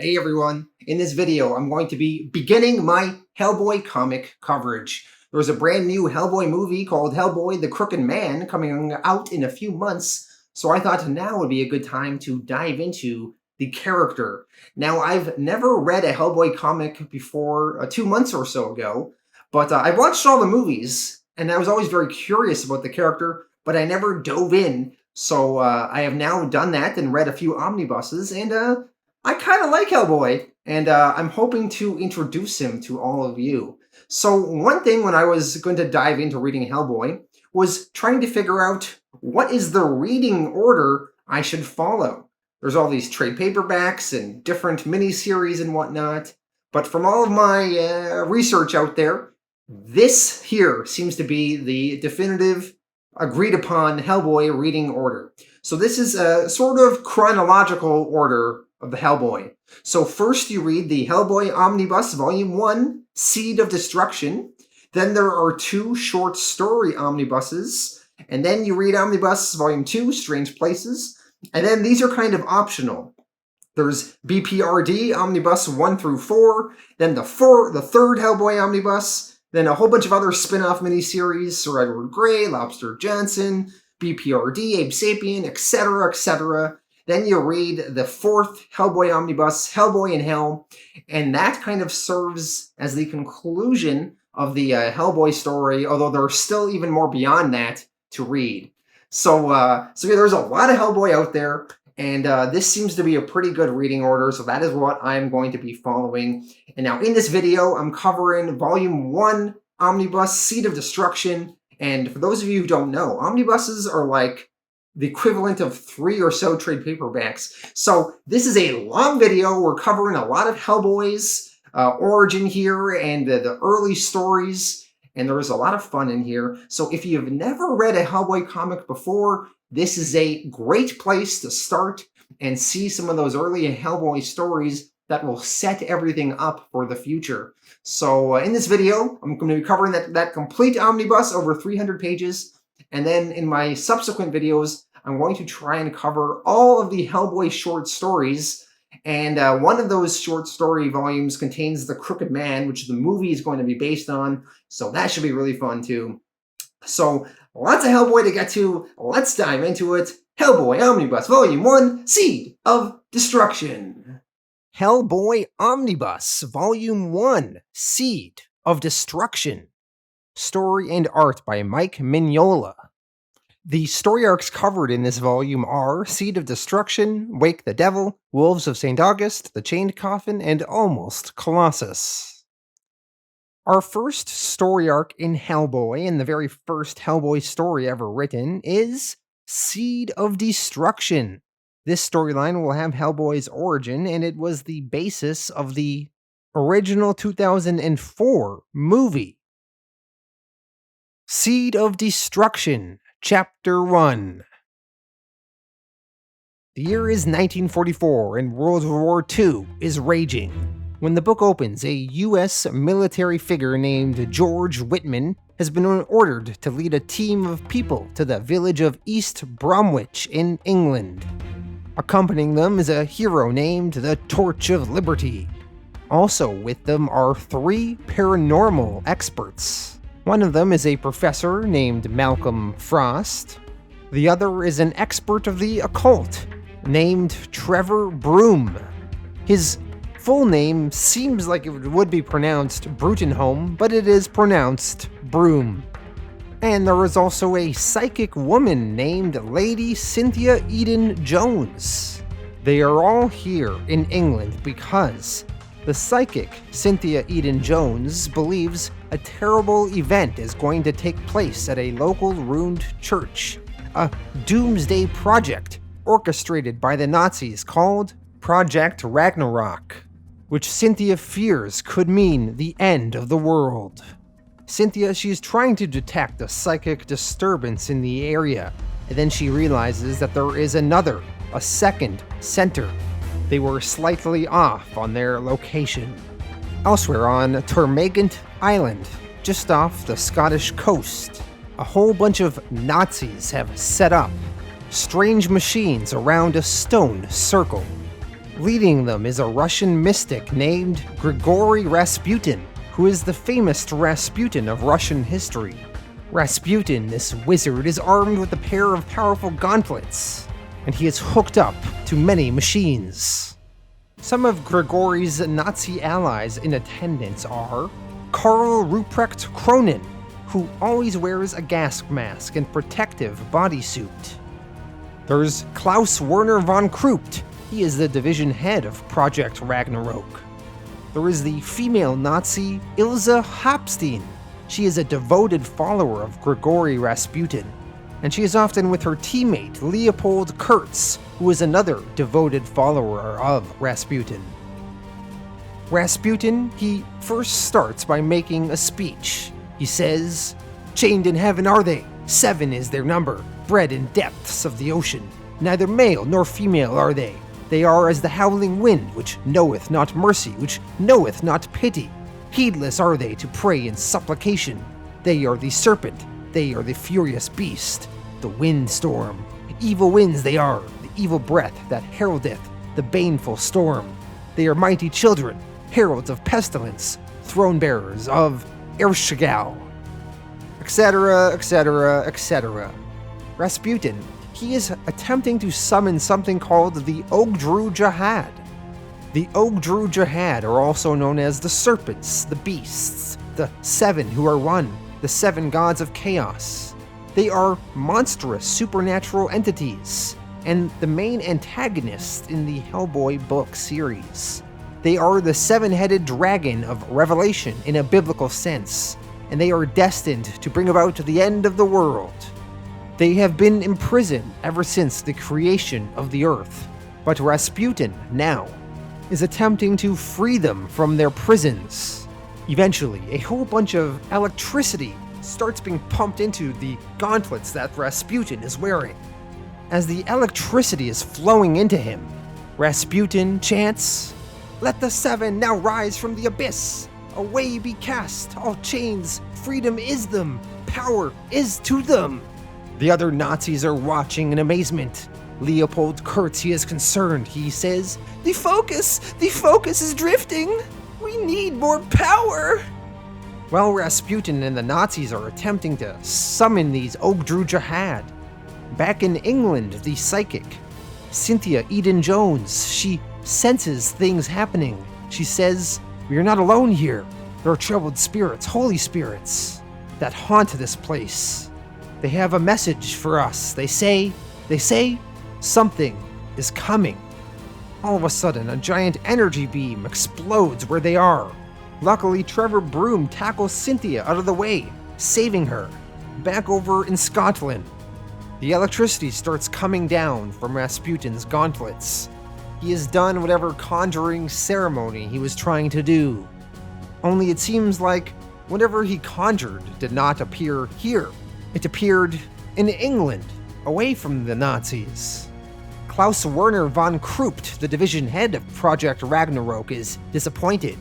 Hey everyone, in this video I'm going to be beginning my Hellboy comic coverage. There's a brand new Hellboy movie called Hellboy the Crooked Man coming out in a few months, so I thought now would be a good time to dive into the character. Now, I've never read a Hellboy comic before 2 months or so ago, but I watched all the movies and I was always very curious about the character, but I never dove in. So I have now done that and read a few omnibuses, and I kind of like Hellboy, and I'm hoping to introduce him to all of you. So one thing when I was going to dive into reading Hellboy was trying to figure out what is the reading order I should follow. There's all these trade paperbacks and different miniseries and whatnot, but from all of my research out there, this here seems to be the definitive agreed upon Hellboy reading order. So this is a sort of chronological order of the Hellboy. So first you read the Hellboy Omnibus Volume 1, Seed of Destruction. Then there are 2 short story omnibuses. And then you read Omnibus Volume 2, Strange Places. And then these are kind of optional. There's B.P.R.D. Omnibus 1 through 4. Then the third Hellboy Omnibus. Then a whole bunch of other spin-off miniseries, Sir Edward Grey, Lobster Johnson, B.P.R.D, Abe Sapien, etc., etc. Then you read the 4th Hellboy Omnibus, Hellboy in Hell, and that kind of serves as the conclusion of the Hellboy story, although there's still even more beyond that to read. So yeah, there's a lot of Hellboy out there, and this seems to be a pretty good reading order, so that is what I'm going to be following. And now in this video, I'm covering Volume 1, Omnibus, Seed of Destruction. And for those of you who don't know, omnibuses are like the equivalent of 3 or so trade paperbacks. So this is a long video. We're covering a lot of Hellboy's origin here and the early stories. And there is a lot of fun in here. So if you've never read a Hellboy comic before, this is a great place to start and see some of those early Hellboy stories that will set everything up for the future. So in this video, I'm going to be covering that complete omnibus over 300 pages. And then in my subsequent videos, I'm going to try and cover all of the Hellboy short stories. And one of those short story volumes contains The Crooked Man, which the movie is going to be based on. So that should be really fun too. So lots of Hellboy to get to. Let's dive into it. Hellboy Omnibus Volume 1, Seed of Destruction. Hellboy Omnibus Volume 1, Seed of Destruction. Story and art by Mignola. The story arcs covered in this volume are Seed of Destruction, Wake the Devil, Wolves of St. August, The Chained Coffin, and Almost Colossus. Our first story arc in Hellboy, and the very first Hellboy story ever written, is Seed of Destruction. This storyline will have Hellboy's origin, and it was the basis of the original 2004 movie. Seed of Destruction, Chapter 1. The year is 1944, and World War II is raging. When the book opens, a U.S. military figure named George Whitman has been ordered to lead a team of people to the village of East Bromwich in England. Accompanying them is a hero named the Torch of Liberty. Also with them are 3 paranormal experts. One of them is a professor named Malcolm Frost. The other is an expert of the occult named Trevor Broom. His full name seems like it would be pronounced Brutenholm, but it is pronounced Broom. And there is also a psychic woman named Lady Cynthia Eden Jones. They are all here in England because the psychic Cynthia Eden Jones believes a terrible event is going to take place at a local ruined church, a doomsday project orchestrated by the Nazis called Project Ragnarok, which Cynthia fears could mean the end of the world. Cynthia, she's trying to detect a psychic disturbance in the area, and then she realizes that there is a second center. They were slightly off on their location. Elsewhere on Termagant Island, just off the Scottish coast, a whole bunch of Nazis have set up strange machines around a stone circle. Leading them is a Russian mystic named Grigory Rasputin, who is the famous Rasputin of Russian history. Rasputin, this wizard, is armed with a pair of powerful gauntlets, and he is hooked up to many machines. Some of Grigory's Nazi allies in attendance are Karl Ruprecht Cronin, who always wears a gas mask and protective bodysuit. There's Klaus Werner von Krupt. He is the division head of Project Ragnarok. There is the female Nazi Ilse Hopstein. She is a devoted follower of Grigory Rasputin, and she is often with her teammate Leopold Kurtz, who is another devoted follower of Rasputin. Rasputin, he first starts by making a speech. He says, "Chained in heaven are they, 7 is their number, bred in depths of the ocean. Neither male nor female are they. They are as the howling wind, which knoweth not mercy, which knoweth not pity. Heedless are they to pray in supplication. They are the serpent, they are the furious beast, the windstorm. Evil winds they are, the evil breath that heraldeth the baneful storm. They are mighty children, heralds of pestilence, throne bearers of Ershgal," etc., etc., etc. Rasputin, he is attempting to summon something called the Ogdru Jahad. The Ogdru Jahad are also known as the serpents, the beasts, the 7 who are one, the 7 gods of chaos. They are monstrous supernatural entities, and the main antagonists in the Hellboy book series. They are the 7-headed dragon of Revelation in a biblical sense, and they are destined to bring about the end of the world. They have been imprisoned ever since the creation of the earth, but Rasputin, now, is attempting to free them from their prisons. Eventually, a whole bunch of electricity starts being pumped into the gauntlets that Rasputin is wearing. As the electricity is flowing into him, Rasputin chants, "Let the 7 now rise from the abyss. Away be cast all chains. Freedom is them. Power is to them." The other Nazis are watching in amazement. Leopold Kurtz, he is concerned. He says, the focus is drifting. We need more power." While Rasputin and the Nazis are attempting to summon these Ogdru Jahad, back in England, the psychic, Cynthia Eden-Jones, she senses things happening. She says, "We are not alone here. There are troubled spirits, holy spirits, that haunt this place. They have a message for us. They say, something is coming." All of a sudden, a giant energy beam explodes where they are. Luckily, Trevor Broom tackles Cynthia out of the way, saving her. Back over in Scotland, the electricity starts coming down from Rasputin's gauntlets. He has done whatever conjuring ceremony he was trying to do. Only it seems like whatever he conjured did not appear here. It appeared in England, away from the Nazis. Klaus Werner von Krupt, the division head of Project Ragnarok, is disappointed.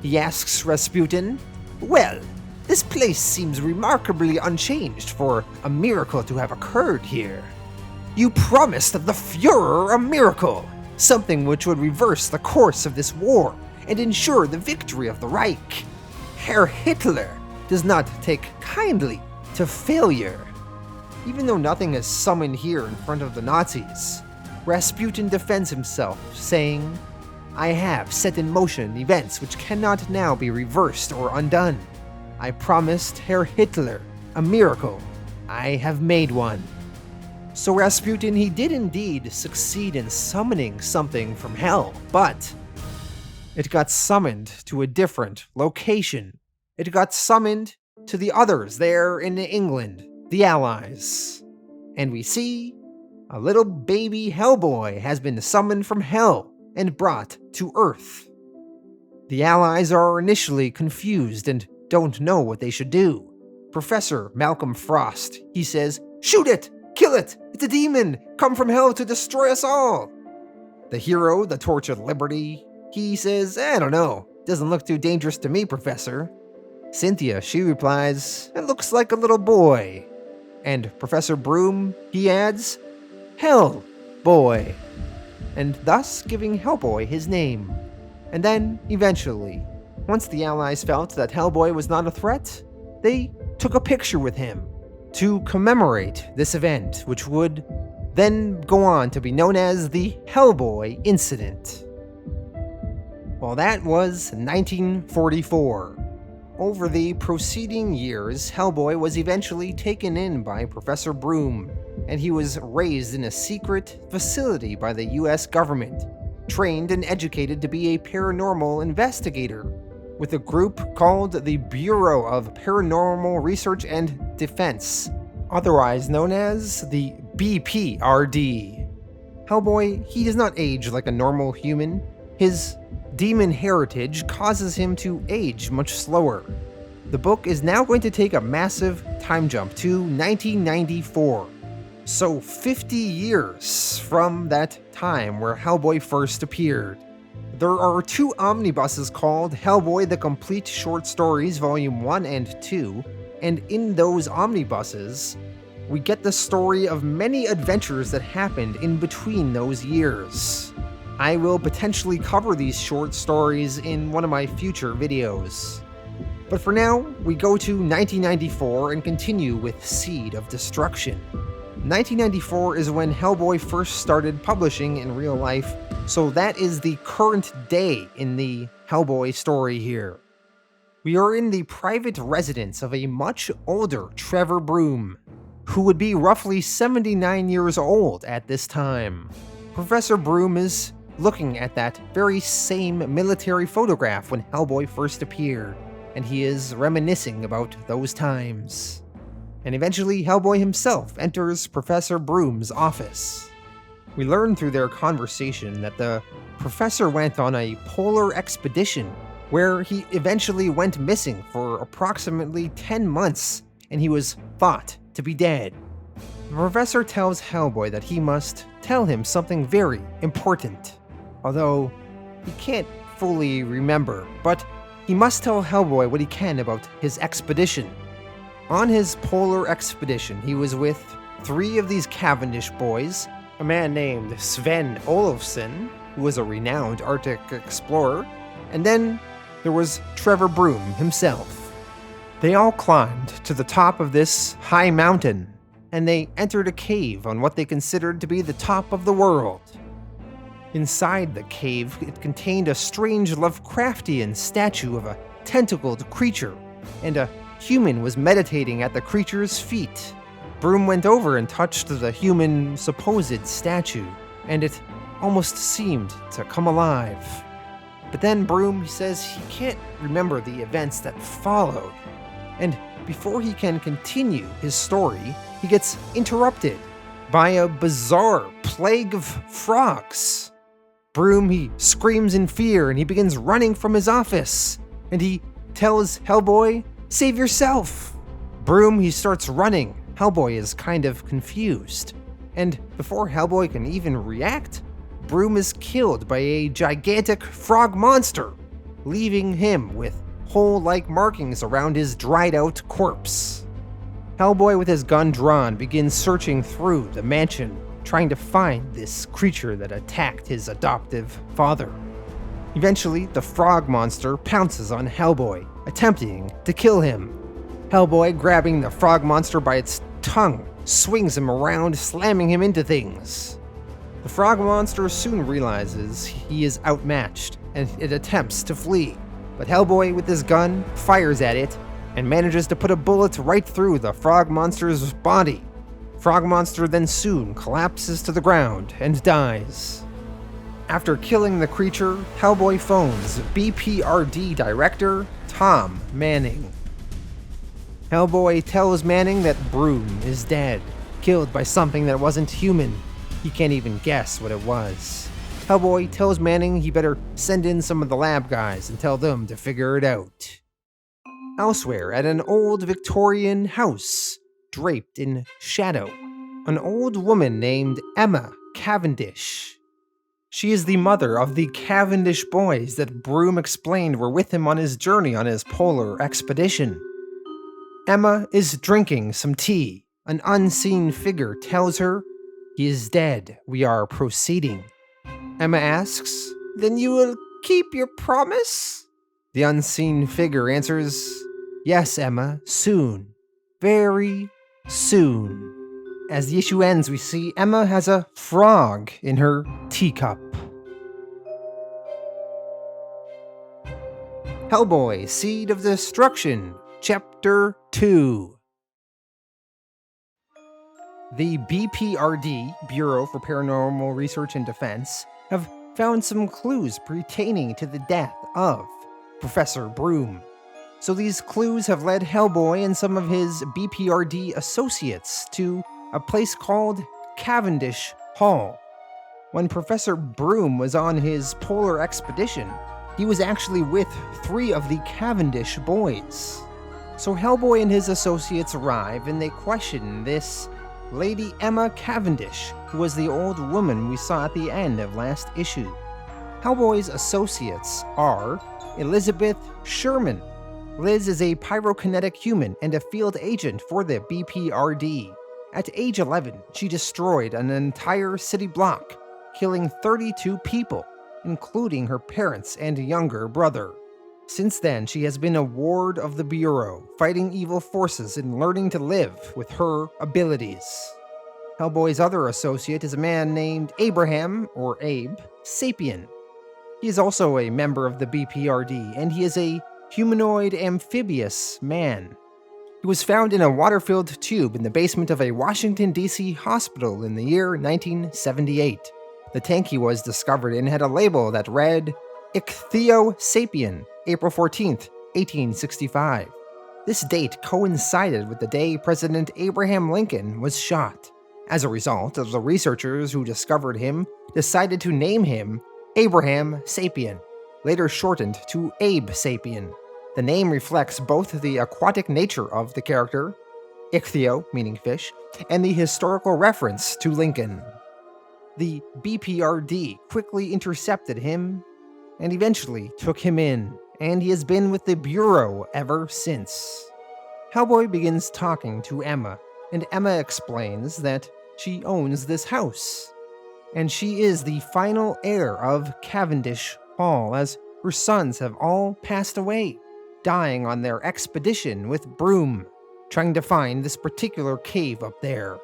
He asks Rasputin, "Well, this place seems remarkably unchanged for a miracle to have occurred here. You promised the Führer a miracle, something which would reverse the course of this war and ensure the victory of the Reich. Herr Hitler does not take kindly to failure." Even though nothing is summoned here in front of the Nazis, Rasputin defends himself, saying, "I have set in motion events which cannot now be reversed or undone. I promised Herr Hitler a miracle. I have made one." So Rasputin, he did indeed succeed in summoning something from hell, but it got summoned to a different location. It got summoned to the others there in England, the Allies. And we see a little baby Hellboy has been summoned from hell and brought to Earth. The Allies are initially confused and don't know what they should do. Professor Malcolm Frost, he says, "Shoot it! Kill it! It's a demon! Come from hell to destroy us all!" The hero, the Torch of Liberty, he says, "I don't know. Doesn't look too dangerous to me, Professor." Cynthia, she replies, "It looks like a little boy." And Professor Broom, he adds, "Hell, boy." and thus giving Hellboy his name. And then, eventually, once the Allies felt that Hellboy was not a threat, they took a picture with him to commemorate this event, which would then go on to be known as the Hellboy Incident. Well, that was 1944. Over the preceding years, Hellboy was eventually taken in by Professor Broom, and he was raised in a secret facility by the US government, trained and educated to be a paranormal investigator, with a group called the Bureau of Paranormal Research and Defense, otherwise known as the B.P.R.D. Hellboy, he does not age like a normal human. His demon heritage causes him to age much slower. The book is now going to take a massive time jump to 1994. So 50 years from that time where Hellboy first appeared. There are 2 omnibuses called Hellboy the Complete Short Stories Volume 1 and 2, and in those omnibuses, we get the story of many adventures that happened in between those years. I will potentially cover these short stories in one of my future videos. But for now, we go to 1994 and continue with Seed of Destruction. 1994 is when Hellboy first started publishing in real life, so that is the current day in the Hellboy story here. We are in the private residence of a much older Trevor Broom, who would be roughly 79 years old at this time. Professor Broom is looking at that very same military photograph when Hellboy first appeared, and he is reminiscing about those times. And eventually, Hellboy himself enters Professor Broom's office. We learn through their conversation that the professor went on a polar expedition where he eventually went missing for approximately 10 months, and he was thought to be dead. The professor tells Hellboy that he must tell him something very important, although he can't fully remember, but he must tell Hellboy what he can about his expedition. On his polar expedition, he was with 3 of these Cavendish boys, a man named Sven Olofsson, who was a renowned Arctic explorer, and then there was Trevor Broom himself. They all climbed to the top of this high mountain, and they entered a cave on what they considered to be the top of the world. Inside the cave, it contained a strange Lovecraftian statue of a tentacled creature, and a human was meditating at the creature's feet. Broom went over and touched the human supposed statue, and it almost seemed to come alive. But then Broom says he can't remember the events that followed, and before he can continue his story, he gets interrupted by a bizarre plague of frogs. Broom, he screams in fear and he begins running from his office, and he tells Hellboy, "Save yourself!" Broom, he starts running. Hellboy is kind of confused, and before Hellboy can even react, Broom is killed by a gigantic frog monster, leaving him with hole-like markings around his dried-out corpse. Hellboy, with his gun drawn, begins searching through the mansion, trying to find this creature that attacked his adoptive father. Eventually, the frog monster pounces on Hellboy, attempting to kill him. Hellboy, grabbing the frog monster by its tongue, swings him around, slamming him into things. The frog monster soon realizes he is outmatched, and it attempts to flee. But Hellboy, with his gun, fires at it, and manages to put a bullet right through the frog monster's body. Frog monster then soon collapses to the ground and dies. After killing the creature, Hellboy phones B.P.R.D. director Tom Manning. Hellboy tells Manning that Broom is dead, killed by something that wasn't human. He can't even guess what it was. Hellboy tells Manning he better send in some of the lab guys and tell them to figure it out. Elsewhere, at an old Victorian house, draped in shadow, an old woman named Emma Cavendish. She is the mother of the Cavendish boys that Broom explained were with him on his journey on his polar expedition. Emma is drinking some tea. An unseen figure tells her, "He is dead. We are proceeding." Emma asks. Then you will keep your promise? The unseen figure answers, yes, Emma, soon. Very soon. As the issue ends, we see Emma has a frog in her teacup. Hellboy, Seed of Destruction, Chapter 2. The B.P.R.D, Bureau for Paranormal Research and Defense, have found some clues pertaining to the death of Professor Broom. So these clues have led Hellboy and some of his B.P.R.D associates to a place called Cavendish Hall. When Professor Broom was on his polar expedition, he was actually with 3 of the Cavendish boys. So Hellboy and his associates arrive and they question this Lady Emma Cavendish, who was the old woman we saw at the end of last issue. Hellboy's associates are Elizabeth Sherman. Liz is a pyrokinetic human and a field agent for the B.P.R.D. At age 11, she destroyed an entire city block, killing 32 people, including her parents and younger brother. Since then, she has been a ward of the Bureau, fighting evil forces and learning to live with her abilities. Hellboy's other associate is a man named Abraham, or Abe, Sapien. He is also a member of the B.P.R.D, and he is a humanoid amphibious man. He was found in a water-filled tube in the basement of a Washington, D.C. hospital in the year 1978. The tank he was discovered in had a label that read, Ichthyo Sapien, April 14th, 1865. This date coincided with the day President Abraham Lincoln was shot. As a result, the researchers who discovered him decided to name him Abraham Sapien, later shortened to Abe Sapien. The name reflects both the aquatic nature of the character, ichthyo, meaning fish, and the historical reference to Lincoln. The B.P.R.D quickly intercepted him and eventually took him in, and he has been with the Bureau ever since. Hellboy begins talking to Emma, and Emma explains that she owns this house, and she is the final heir of Cavendish Hall, as her sons have all passed away, dying on their expedition with Broom, trying to find this particular cave up there.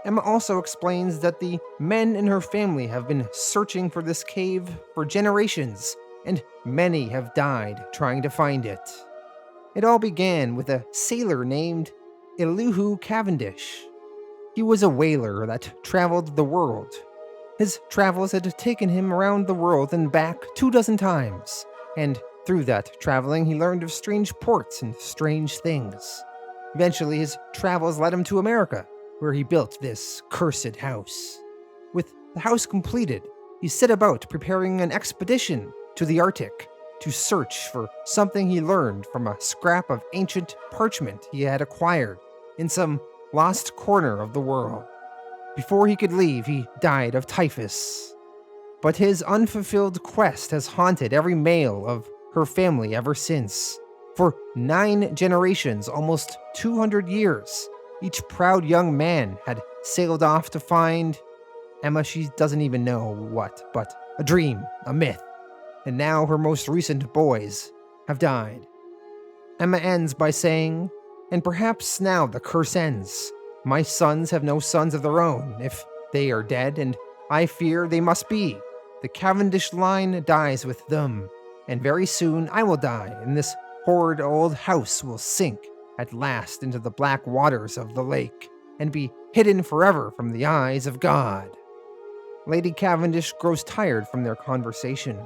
Emma also explains that the men in her family have been searching for this cave for generations, and many have died trying to find it. It all began with a sailor named Elihu Cavendish. He was a whaler that traveled the world. His travels had taken him around the world and back 24 times, and through that traveling he learned of strange ports and strange things. Eventually his travels led him to America, where he built this cursed house. With the house completed, he set about preparing an expedition to the Arctic to search for something he learned from a scrap of ancient parchment he had acquired in some lost corner of the world. Before he could leave, he died of typhus. But his unfulfilled quest has haunted every male of her family ever since. For 9 generations, almost 200 years, each proud young man had sailed off to find Emma, she doesn't even know what, but a dream, a myth. And now her most recent boys have died. Emma ends by saying, and perhaps now the curse ends. My sons have no sons of their own, if they are dead, and I fear they must be. The Cavendish line dies with them, and very soon I will die, and this horrid old house will sink at last into the black waters of the lake, and be hidden forever from the eyes of God. Lady Cavendish grows tired from their conversation.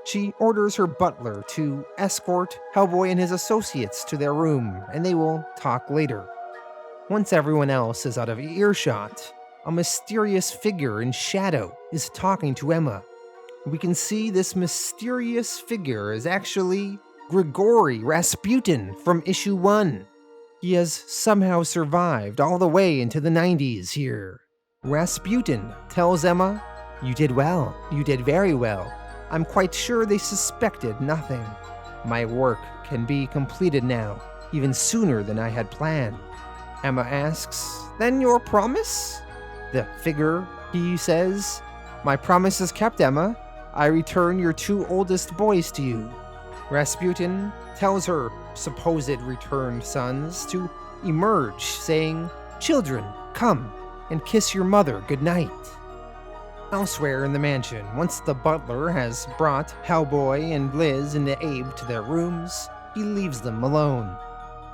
She orders her butler to escort Hellboy and his associates to their room, and they will talk later. Once everyone else is out of earshot, a mysterious figure in shadow is talking to Emma. We can see this mysterious figure is actually Grigory Rasputin from issue 1. He has somehow survived all the way into the 90s here. Rasputin tells Emma, "You did well. You did very well. I'm quite sure they suspected nothing. My work can be completed now, even sooner than I had planned." Emma asks, "Then your promise?" The figure, he says, "My promise is kept, Emma. I return your 2 oldest boys to you." Rasputin tells her supposed returned sons to emerge, saying, "Children, come and kiss your mother goodnight." Elsewhere in the mansion, once the butler has brought Hellboy and Liz and Abe to their rooms, he leaves them alone.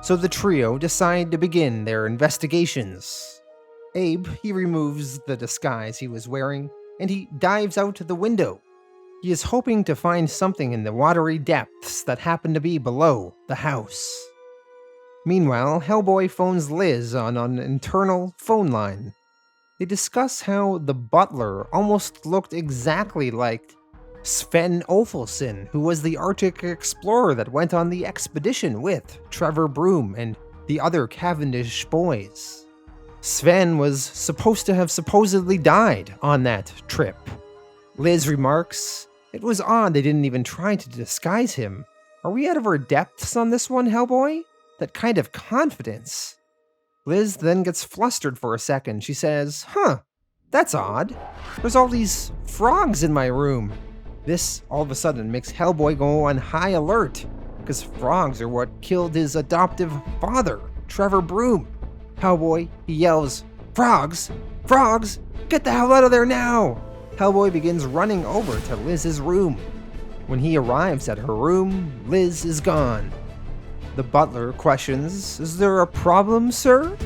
So the trio decide to begin their investigations. Abe, he removes the disguise he was wearing, and he dives out the window. He is hoping to find something in the watery depths that happen to be below the house. Meanwhile, Hellboy phones Liz on an internal phone line. They discuss how the butler almost looked exactly like Sven Ofelson, who was the Arctic explorer that went on the expedition with Trevor Broom and the other Cavendish boys. Sven was supposed to have supposedly died on that trip. Liz remarks, "It was odd they didn't even try to disguise him. Are we out of our depths on this one, Hellboy? That kind of confidence." Liz then gets flustered for a second. She says, "That's odd. There's all these frogs in my room." This, all of a sudden, makes Hellboy go on high alert, because frogs are what killed his adoptive father, Trevor Broom. Hellboy, he yells, "Frogs! Frogs! Get the hell out of there now!" Hellboy begins running over to Liz's room. When he arrives at her room, Liz is gone. The butler questions, "Is there a problem, sir?"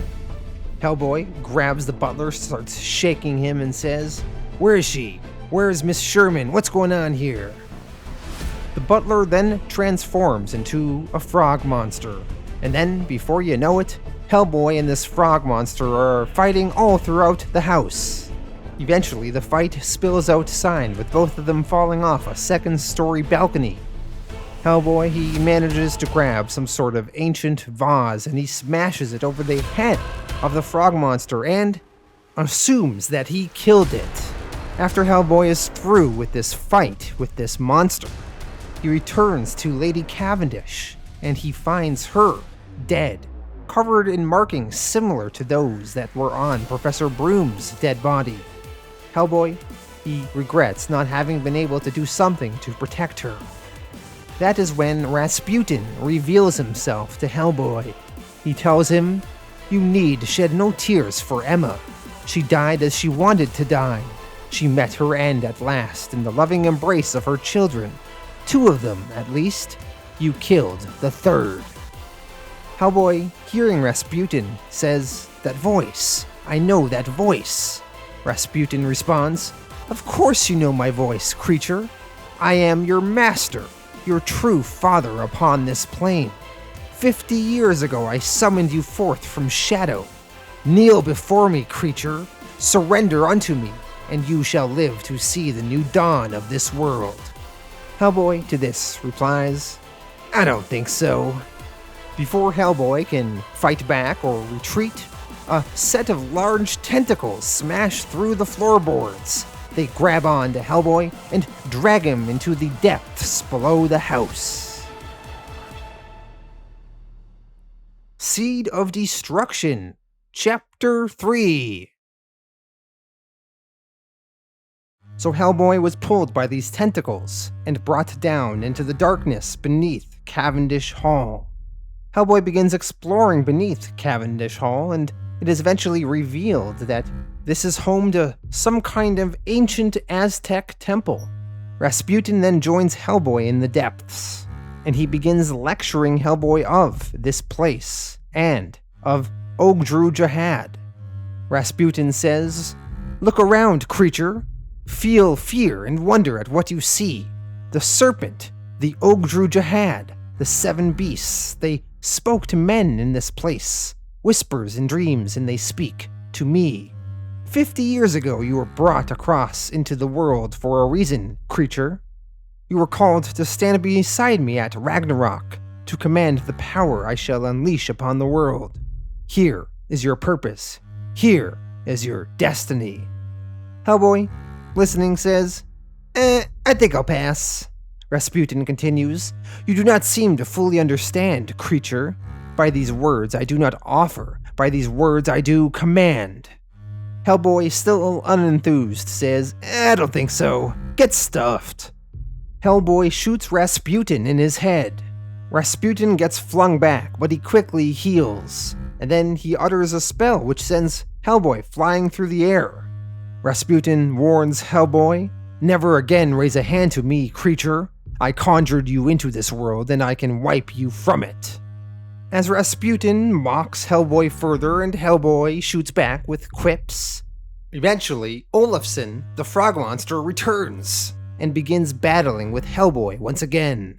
Hellboy grabs the butler, starts shaking him, and says, "Where is she? Where is Miss Sherman? What's going on here?" The butler then transforms into a frog monster. And then, before you know it, Hellboy and this frog monster are fighting all throughout the house. Eventually, the fight spills outside, with both of them falling off a second-story balcony. Hellboy, he manages to grab some sort of ancient vase and he smashes it over the head of the frog monster and assumes that he killed it. After Hellboy is through with this fight with this monster, he returns to Lady Cavendish and he finds her dead, covered in markings similar to those that were on Professor Broom's dead body. Hellboy, he regrets not having been able to do something to protect her. That is when Rasputin reveals himself to Hellboy. He tells him, "You need shed no tears for Emma. She died as she wanted to die. She met her end at last in the loving embrace of her children. 2 of them, at least. You killed the 3rd. Hellboy, hearing Rasputin, says, "That voice. I know that voice." Rasputin responds, "Of course you know my voice, creature. I am your master, your true father upon this plane. 50 years ago I summoned you forth from shadow. Kneel before me, creature. Surrender unto me, and you shall live to see the new dawn of this world." Hellboy to this replies, "I don't think so." Before Hellboy can fight back or retreat, a set of large tentacles smash through the floorboards. They grab on to Hellboy and drag him into the depths below the house. Seed of Destruction, Chapter 3. So Hellboy was pulled by these tentacles and brought down into the darkness beneath Cavendish Hall. Hellboy begins exploring beneath Cavendish Hall, and it is eventually revealed that this is home to some kind of ancient Aztec temple. Rasputin then joins Hellboy in the depths, and he begins lecturing Hellboy of this place and of Ogdru Jahad. Rasputin says, "Look around, creature. Feel fear and wonder at what you see. The serpent, the Ogdru Jahad, the 7 beasts, they spoke to men in this place. Whispers and dreams, and they speak to me. 50 years ago you were brought across into the world for a reason, creature. You were called to stand beside me at Ragnarok, to command the power I shall unleash upon the world. Here is your purpose. Here is your destiny." Hellboy, listening, says, I think I'll pass." Rasputin continues, "You do not seem to fully understand, creature. By these words I do not offer, by these words I do command." Hellboy, still unenthused, says, I don't think so. Get stuffed. Hellboy shoots Rasputin in his head. Rasputin gets flung back, but he quickly heals, and then he utters a spell which sends Hellboy flying through the air. Rasputin warns Hellboy, never again raise a hand to me, creature. I conjured you into this world, and I can wipe you from it. As Rasputin mocks Hellboy further, and Hellboy shoots back with quips, eventually Olafsson, the frog monster, returns and begins battling with Hellboy once again.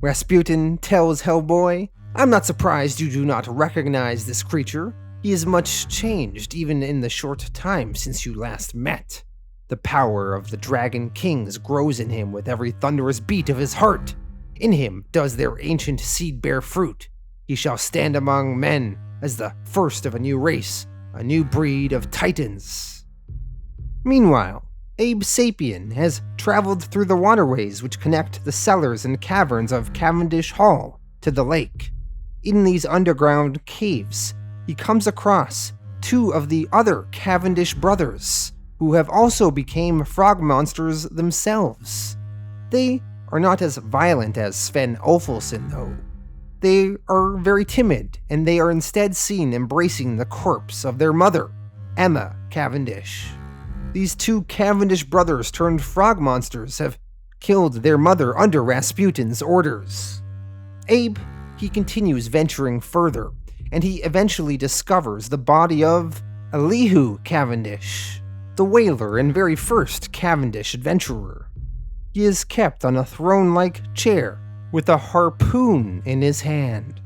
Rasputin tells Hellboy, I'm not surprised you do not recognize this creature. He is much changed even in the short time since you last met. The power of the Dragon Kings grows in him with every thunderous beat of his heart. In him does their ancient seed bear fruit. He shall stand among men as the first of a new race, a new breed of titans. Meanwhile, Abe Sapien has traveled through the waterways which connect the cellars and caverns of Cavendish Hall to the lake. In these underground caves, he comes across two of the other Cavendish brothers, who have also become frog monsters themselves. They are not as violent as Sven Olafsson, though. They are very timid, and they are instead seen embracing the corpse of their mother, Emma Cavendish. These two Cavendish brothers turned frog monsters have killed their mother under Rasputin's orders. Abe, he continues venturing further, and he eventually discovers the body of Elihu Cavendish, the whaler and very first Cavendish adventurer. He is kept on a throne-like chair with a harpoon in his hand.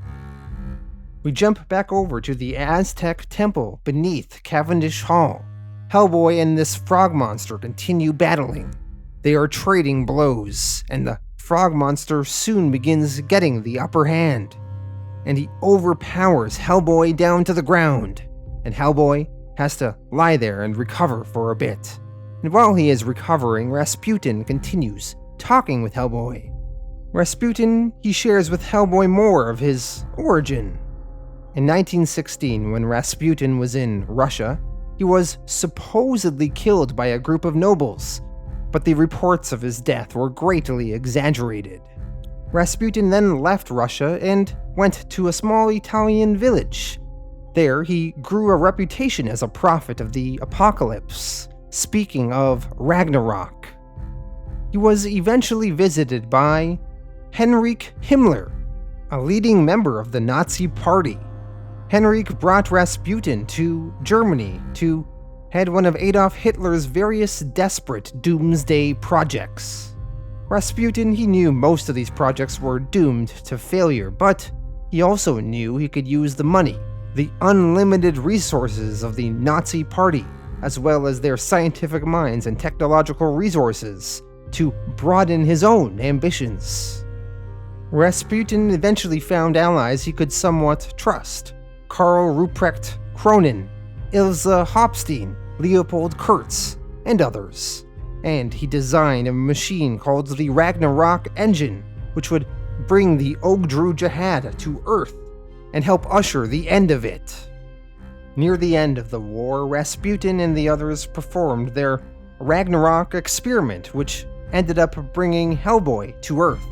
We jump back over to the Aztec temple beneath Cavendish Hall. Hellboy and this frog monster continue battling. They are trading blows, and the frog monster soon begins getting the upper hand. And he overpowers Hellboy down to the ground, and Hellboy has to lie there and recover for a bit. And while he is recovering, Rasputin continues talking with Hellboy. Rasputin, he shares with Hellboy more of his origin. In 1916, when Rasputin was in Russia, he was supposedly killed by a group of nobles, but the reports of his death were greatly exaggerated. Rasputin then left Russia and went to a small Italian village. There, he grew a reputation as a prophet of the apocalypse, speaking of Ragnarok. He was eventually visited by Heinrich Himmler, a leading member of the Nazi Party. Heinrich brought Rasputin to Germany to head one of Adolf Hitler's various desperate doomsday projects. Rasputin, he knew most of these projects were doomed to failure, but he also knew he could use the money, the unlimited resources of the Nazi Party, as well as their scientific minds and technological resources, to broaden his own ambitions. Rasputin eventually found allies he could somewhat trust: Karl Ruprecht Kronen, Ilse Hopstein, Leopold Kurtz, and others. And he designed a machine called the Ragnarok Engine, which would bring the Ogdru Jihad to Earth and help usher the end of it. Near the end of the war, Rasputin and the others performed their Ragnarok experiment, which ended up bringing Hellboy to Earth.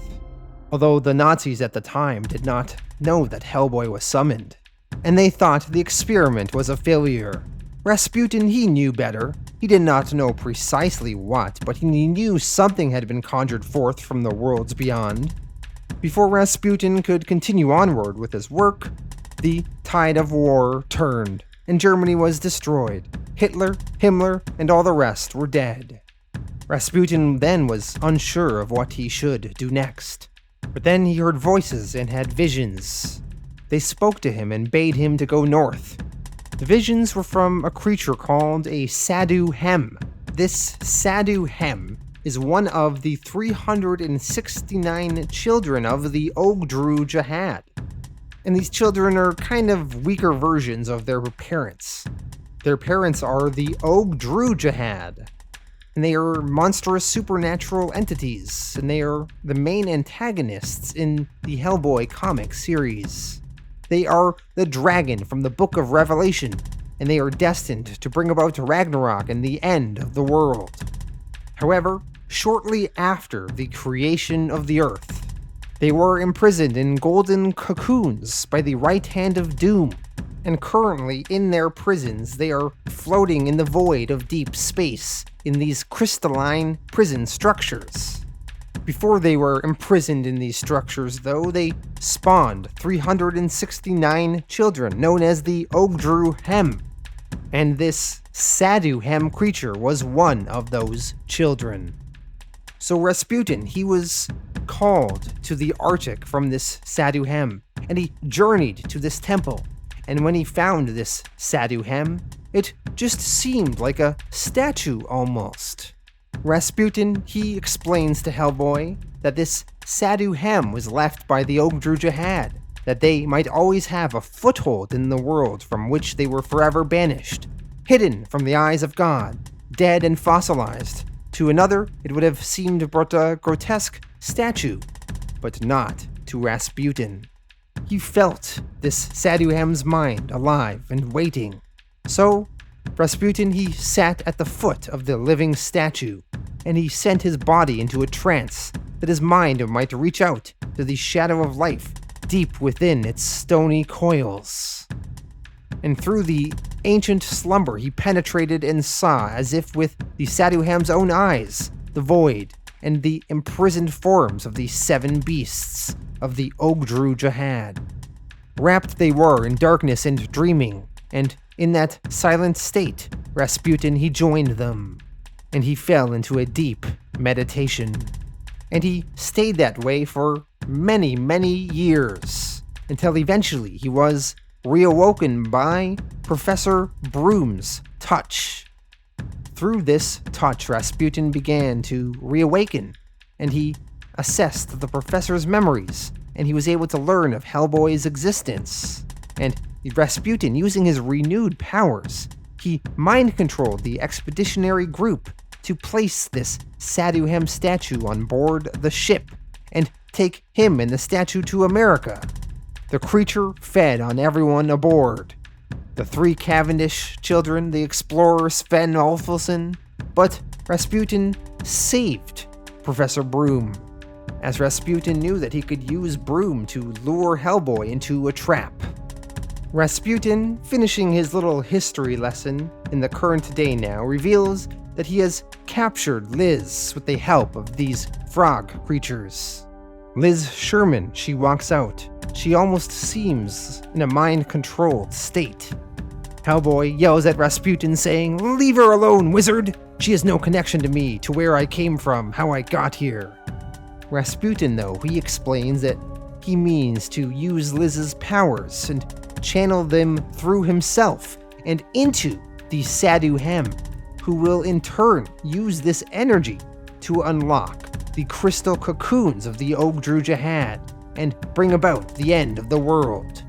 Although the Nazis at the time did not know that Hellboy was summoned, and they thought the experiment was a failure. Rasputin, he knew better. He did not know precisely what, but he knew something had been conjured forth from the worlds beyond. Before Rasputin could continue onward with his work, the tide of war turned, and Germany was destroyed. Hitler, Himmler, and all the rest were dead. Rasputin then was unsure of what he should do next. But then he heard voices and had visions. They spoke to him and bade him to go north. The visions were from a creature called a Sadhu Hem. This Sadhu Hem is one of the 369 children of the Ogdru Jihad. And these children are kind of weaker versions of their parents. Their parents are the Ogdru Jihad, and they are monstrous supernatural entities, and they are the main antagonists in the Hellboy comic series. They are the dragon from the Book of Revelation, and they are destined to bring about Ragnarok and the end of the world. However, shortly after the creation of the Earth, they were imprisoned in golden cocoons by the right hand of doom, and currently in their prisons they are floating in the void of deep space in these crystalline prison structures. Before they were imprisoned in these structures, though, they spawned 369 children known as the Ogdru Hem, and this Sadhu Hem creature was one of those children. So Rasputin, he was called to the Arctic from this Sadhu Hem, and he journeyed to this temple, and when he found this Sadhu Hem, it just seemed like a statue almost. Rasputin, he explains to Hellboy that this Sadhu Hem was left by the Ogdru Jahad, that they might always have a foothold in the world from which they were forever banished, hidden from the eyes of God, dead and fossilized. To another, it would have seemed but a grotesque statue, but not to Rasputin. He felt this Sadhu Hem's mind alive and waiting. So, Rasputin, he sat at the foot of the living statue, and he sent his body into a trance that his mind might reach out to the shadow of life deep within its stony coils. And through the ancient slumber he penetrated and saw, as if with the Sadhu Hem's own eyes, the void and the imprisoned forms of the 7 beasts of the Ogdru Jahad. Wrapped they were in darkness and dreaming, and in that silent state, Rasputin, he joined them, and he fell into a deep meditation. And he stayed that way for many, many years, until eventually he was reawoken by Professor Broom's touch. Through this touch, Rasputin began to reawaken, and he assessed the professor's memories, and he was able to learn of Hellboy's existence. And Rasputin, using his renewed powers, he mind-controlled the expeditionary group to place this Sadhu Hem statue on board the ship and take him and the statue to America. The creature fed on everyone aboard. The 3 Cavendish children, the explorer Sven Olfilson, but Rasputin saved Professor Broom, as Rasputin knew that he could use Broom to lure Hellboy into a trap. Rasputin, finishing his little history lesson in the current day now, reveals that he has captured Liz with the help of these frog creatures. Liz Sherman, she walks out. She almost seems in a mind-controlled state. Hellboy yells at Rasputin saying, "Leave her alone, wizard! She has no connection to me, to where I came from, how I got here." Rasputin, though, he explains that he means to use Liz's powers and channel them through himself and into the Sadhu Hem, who will in turn use this energy to unlock the crystal cocoons of the Ogdru Jahad and bring about the end of the world.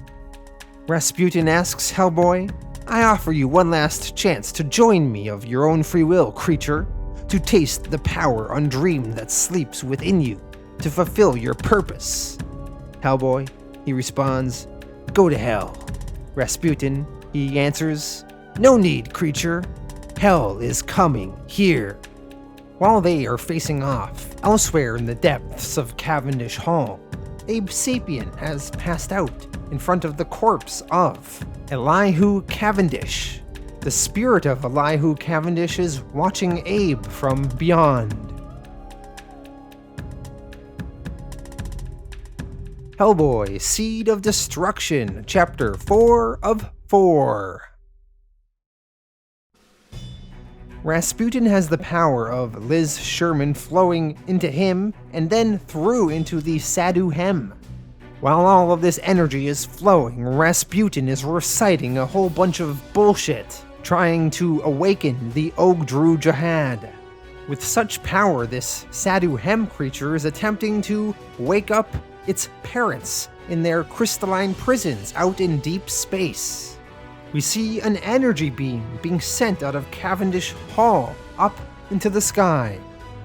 Rasputin asks Hellboy, "I offer you one last chance to join me of your own free will, creature, to taste the power undreamed that sleeps within you, to fulfill your purpose." Hellboy, he responds, "Go to hell." Rasputin, he answers, "No need, creature. Hell is coming here." While they are facing off, elsewhere in the depths of Cavendish Hall, Abe Sapien has passed out in front of the corpse of Elihu Cavendish. The spirit of Elihu Cavendish is watching Abe from beyond. Hellboy, Seed of Destruction, Chapter 4 of 4. Rasputin has the power of Liz Sherman flowing into him and then through into the Sadhu Hem. While all of this energy is flowing, Rasputin is reciting a whole bunch of bullshit, trying to awaken the Ogdru Jahad. With such power, this Sadhu Hem creature is attempting to wake up its parents in their crystalline prisons out in deep space. We see an energy beam being sent out of Cavendish Hall up into the sky.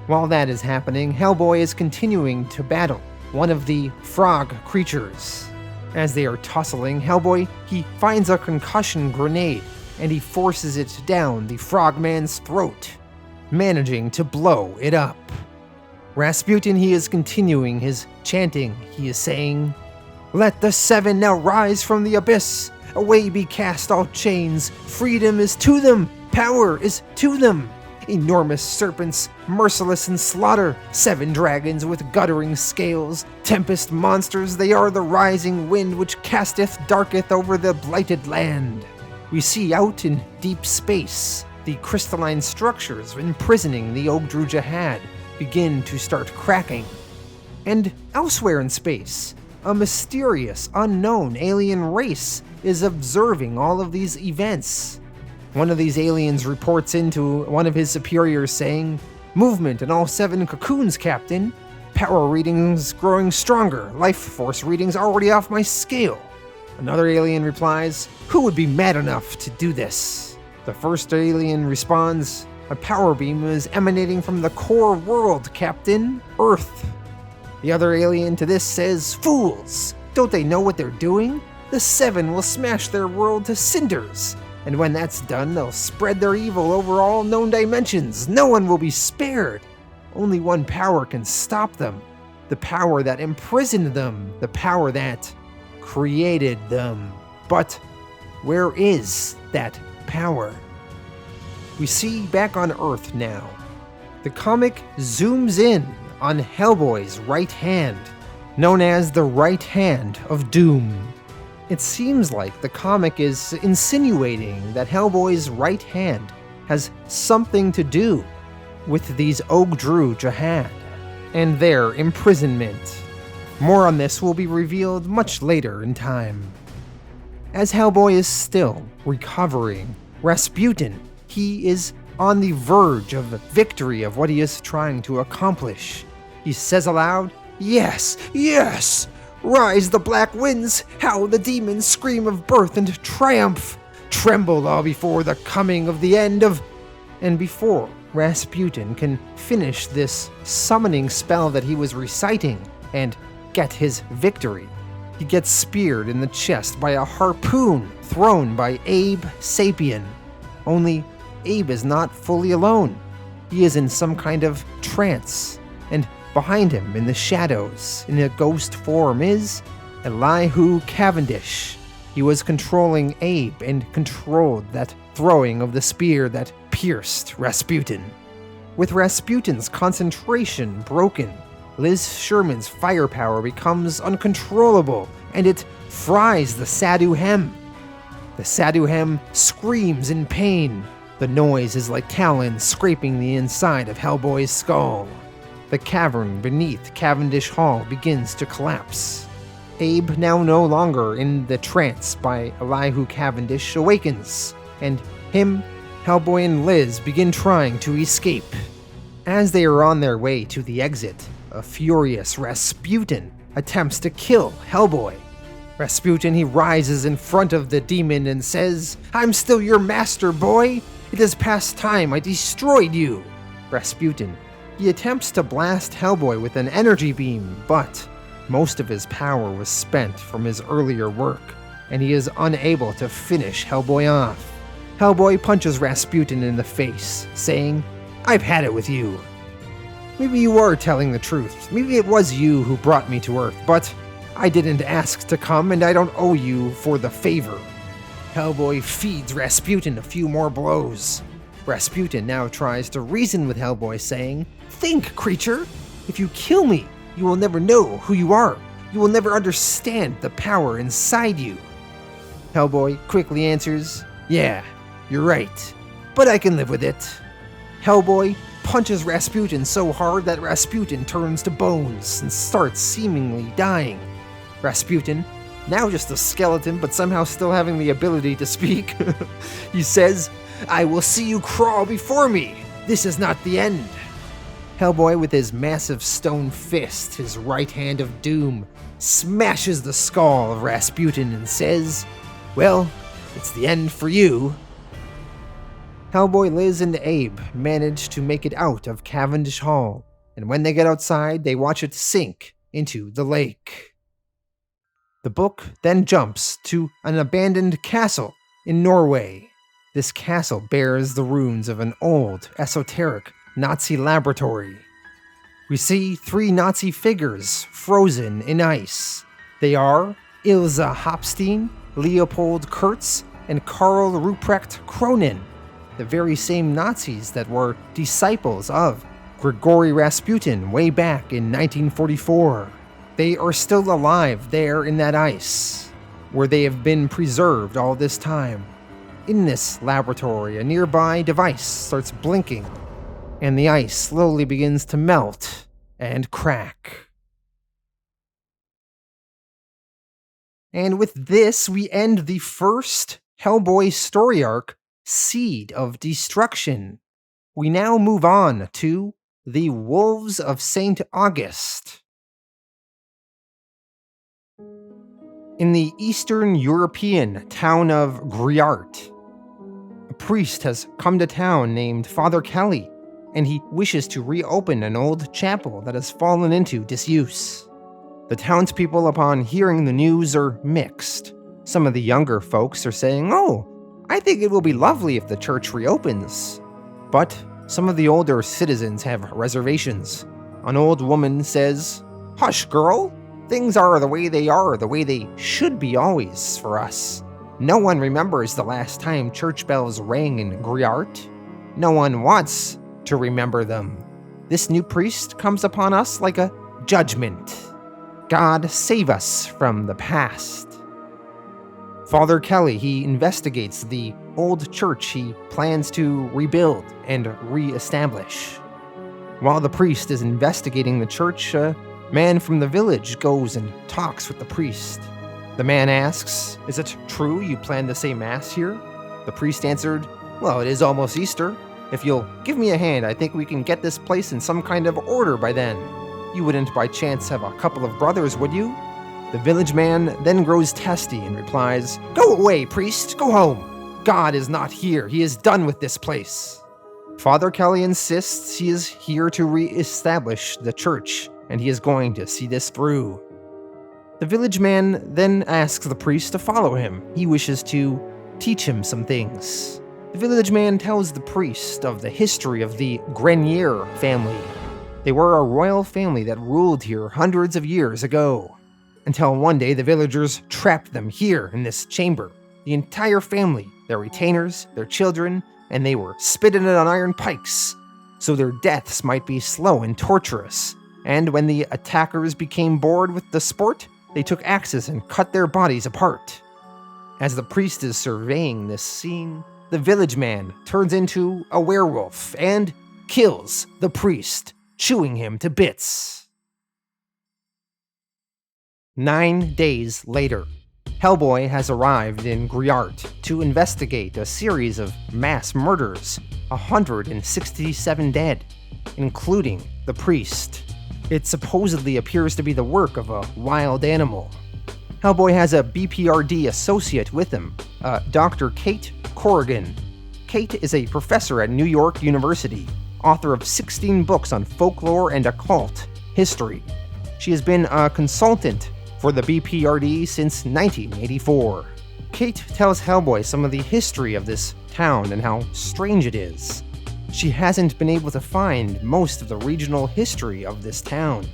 While that is happening, Hellboy is continuing to battle one of the frog creatures. As they are tussling, Hellboy, he finds a concussion grenade and he forces it down the frogman's throat, managing to blow it up. Rasputin, he is continuing his chanting. He is saying, "Let the seven now rise from the abyss. Away be cast all chains. Freedom is to them. Power is to them. Enormous serpents, merciless in slaughter. 7 dragons with guttering scales. Tempest monsters, they are the rising wind which casteth darketh over the blighted land." We see out in deep space, the crystalline structures imprisoning the Ogdru Jahad begin to start cracking. And elsewhere in space, a mysterious, unknown alien race is observing all of these events. One of these aliens reports into one of his superiors saying, "Movement in all 7 cocoons, Captain. Power readings growing stronger. Life force readings already off my scale." Another alien replies, "Who would be mad enough to do this?" The first alien responds, "A power beam is emanating from the core world, Captain. Earth." The other alien to this says, "Fools! Don't they know what they're doing? The 7 will smash their world to cinders. And when that's done, they'll spread their evil over all known dimensions. No one will be spared. Only one power can stop them. The power that imprisoned them. The power that created them. But where is that power?" We see back on Earth now. The comic zooms in on Hellboy's right hand, known as the right hand of Doom. It seems like the comic is insinuating that Hellboy's right hand has something to do with these Ogdru Jahad and their imprisonment. More on this will be revealed much later in time. As Hellboy is still recovering, Rasputin, he is on the verge of victory of what he is trying to accomplish. He says aloud, "Yes, yes! Rise the black winds, howl the demons, scream of birth and triumph! Tremble all before the coming of the end of..." And before Rasputin can finish this summoning spell that he was reciting and get his victory, he gets speared in the chest by a harpoon thrown by Abe Sapien. Only Abe is not fully alone. He is in some kind of trance, and behind him in the shadows, in a ghost form, is Elihu Cavendish. He was controlling Abe and controlled that throwing of the spear that pierced Rasputin. With Rasputin's concentration broken, Liz Sherman's firepower becomes uncontrollable, and it fries the Saduhem. The Saduhem screams in pain. The noise is like talons scraping the inside of Hellboy's skull. The cavern beneath Cavendish Hall begins to collapse. Abe, now no longer in the trance by Elihu Cavendish, awakens, and him, Hellboy, and Liz begin trying to escape. As they are on their way to the exit, a furious Rasputin attempts to kill Hellboy. Rasputin, he rises in front of the demon and says, "I'm still your master, boy! It is past time I destroyed you!" Rasputin, he attempts to blast Hellboy with an energy beam, but most of his power was spent from his earlier work, and he is unable to finish Hellboy off. Hellboy punches Rasputin in the face, saying, "I've had it with you. Maybe you are telling the truth. Maybe it was you who brought me to Earth, but I didn't ask to come, and I don't owe you for the favor." Hellboy feeds Rasputin a few more blows. Rasputin now tries to reason with Hellboy, saying, "Think, creature! If you kill me, you will never know who you are. You will never understand the power inside you." Hellboy quickly answers, "Yeah, you're right, but I can live with it." Hellboy punches Rasputin so hard that Rasputin turns to bones and starts seemingly dying. Rasputin, now just a skeleton but somehow still having the ability to speak, he says, "I will see you crawl before me. This is not the end." Hellboy, with his massive stone fist, his right hand of doom, smashes the skull of Rasputin and says, "Well, it's the end for you." Hellboy, Liz, and Abe manage to make it out of Cavendish Hall, and when they get outside, they watch it sink into the lake. The book then jumps to an abandoned castle in Norway. This castle bears the ruins of an old, esoteric Nazi laboratory. We see 3 Nazi figures frozen in ice. They are Ilse Hopstein, Leopold Kurtz, and Karl Ruprecht Kronen, the very same Nazis that were disciples of Grigory Rasputin way back in 1944. They are still alive there in that ice, where they have been preserved all this time. In this laboratory, a nearby device starts blinking, and the ice slowly begins to melt and crack. And with this, we end the first Hellboy story arc, Seed of Destruction. We now move on to The Wolves of St. August. In the Eastern European town of Griart, a priest has come to town named Father Kelly, and he wishes to reopen an old chapel that has fallen into disuse. The townspeople, upon hearing the news, are mixed. Some of the younger folks are saying, "Oh, I think it will be lovely if the church reopens." But some of the older citizens have reservations. An old woman says, "Hush, girl. Things are the way they should be always for us. No one remembers the last time church bells rang in Griart. No one wants to remember them. This new priest comes upon us like a judgment. God save us from the past." Father Kelly, he investigates the old church he plans to rebuild and re-establish. While the priest is investigating the church, a man from the village goes and talks with the priest. The man asks, "Is it true you plan to say mass here?" The priest answered, "Well, it is almost Easter. If you'll give me a hand, I think we can get this place in some kind of order by then. You wouldn't by chance have a couple of brothers, would you?" The village man then grows testy and replies, "Go away, priest, go home. God is not here. He is done with this place." Father Kelly insists he is here to re-establish the church, and he is going to see this through. The village man then asks the priest to follow him. He wishes to teach him some things. The village man tells the priest of the history of the Grenier family. They were a royal family that ruled here hundreds of years ago, until one day the villagers trapped them here in this chamber. The entire family, their retainers, their children, and they were spitted on iron pikes, so their deaths might be slow and torturous. And when the attackers became bored with the sport, they took axes and cut their bodies apart. As the priest is surveying this scene, the village man turns into a werewolf and kills the priest, chewing him to bits. 9 days later, Hellboy has arrived in Griart to investigate a series of mass murders, 167 dead, including the priest. It supposedly appears to be the work of a wild animal. Hellboy has a B.P.R.D. associate with him, Dr. Kate Corrigan. Kate is a professor at New York University, author of 16 books on folklore and occult history. She has been a consultant for the B.P.R.D. since 1984. Kate tells Hellboy some of the history of this town and how strange it is. She hasn't been able to find most of the regional history of this town.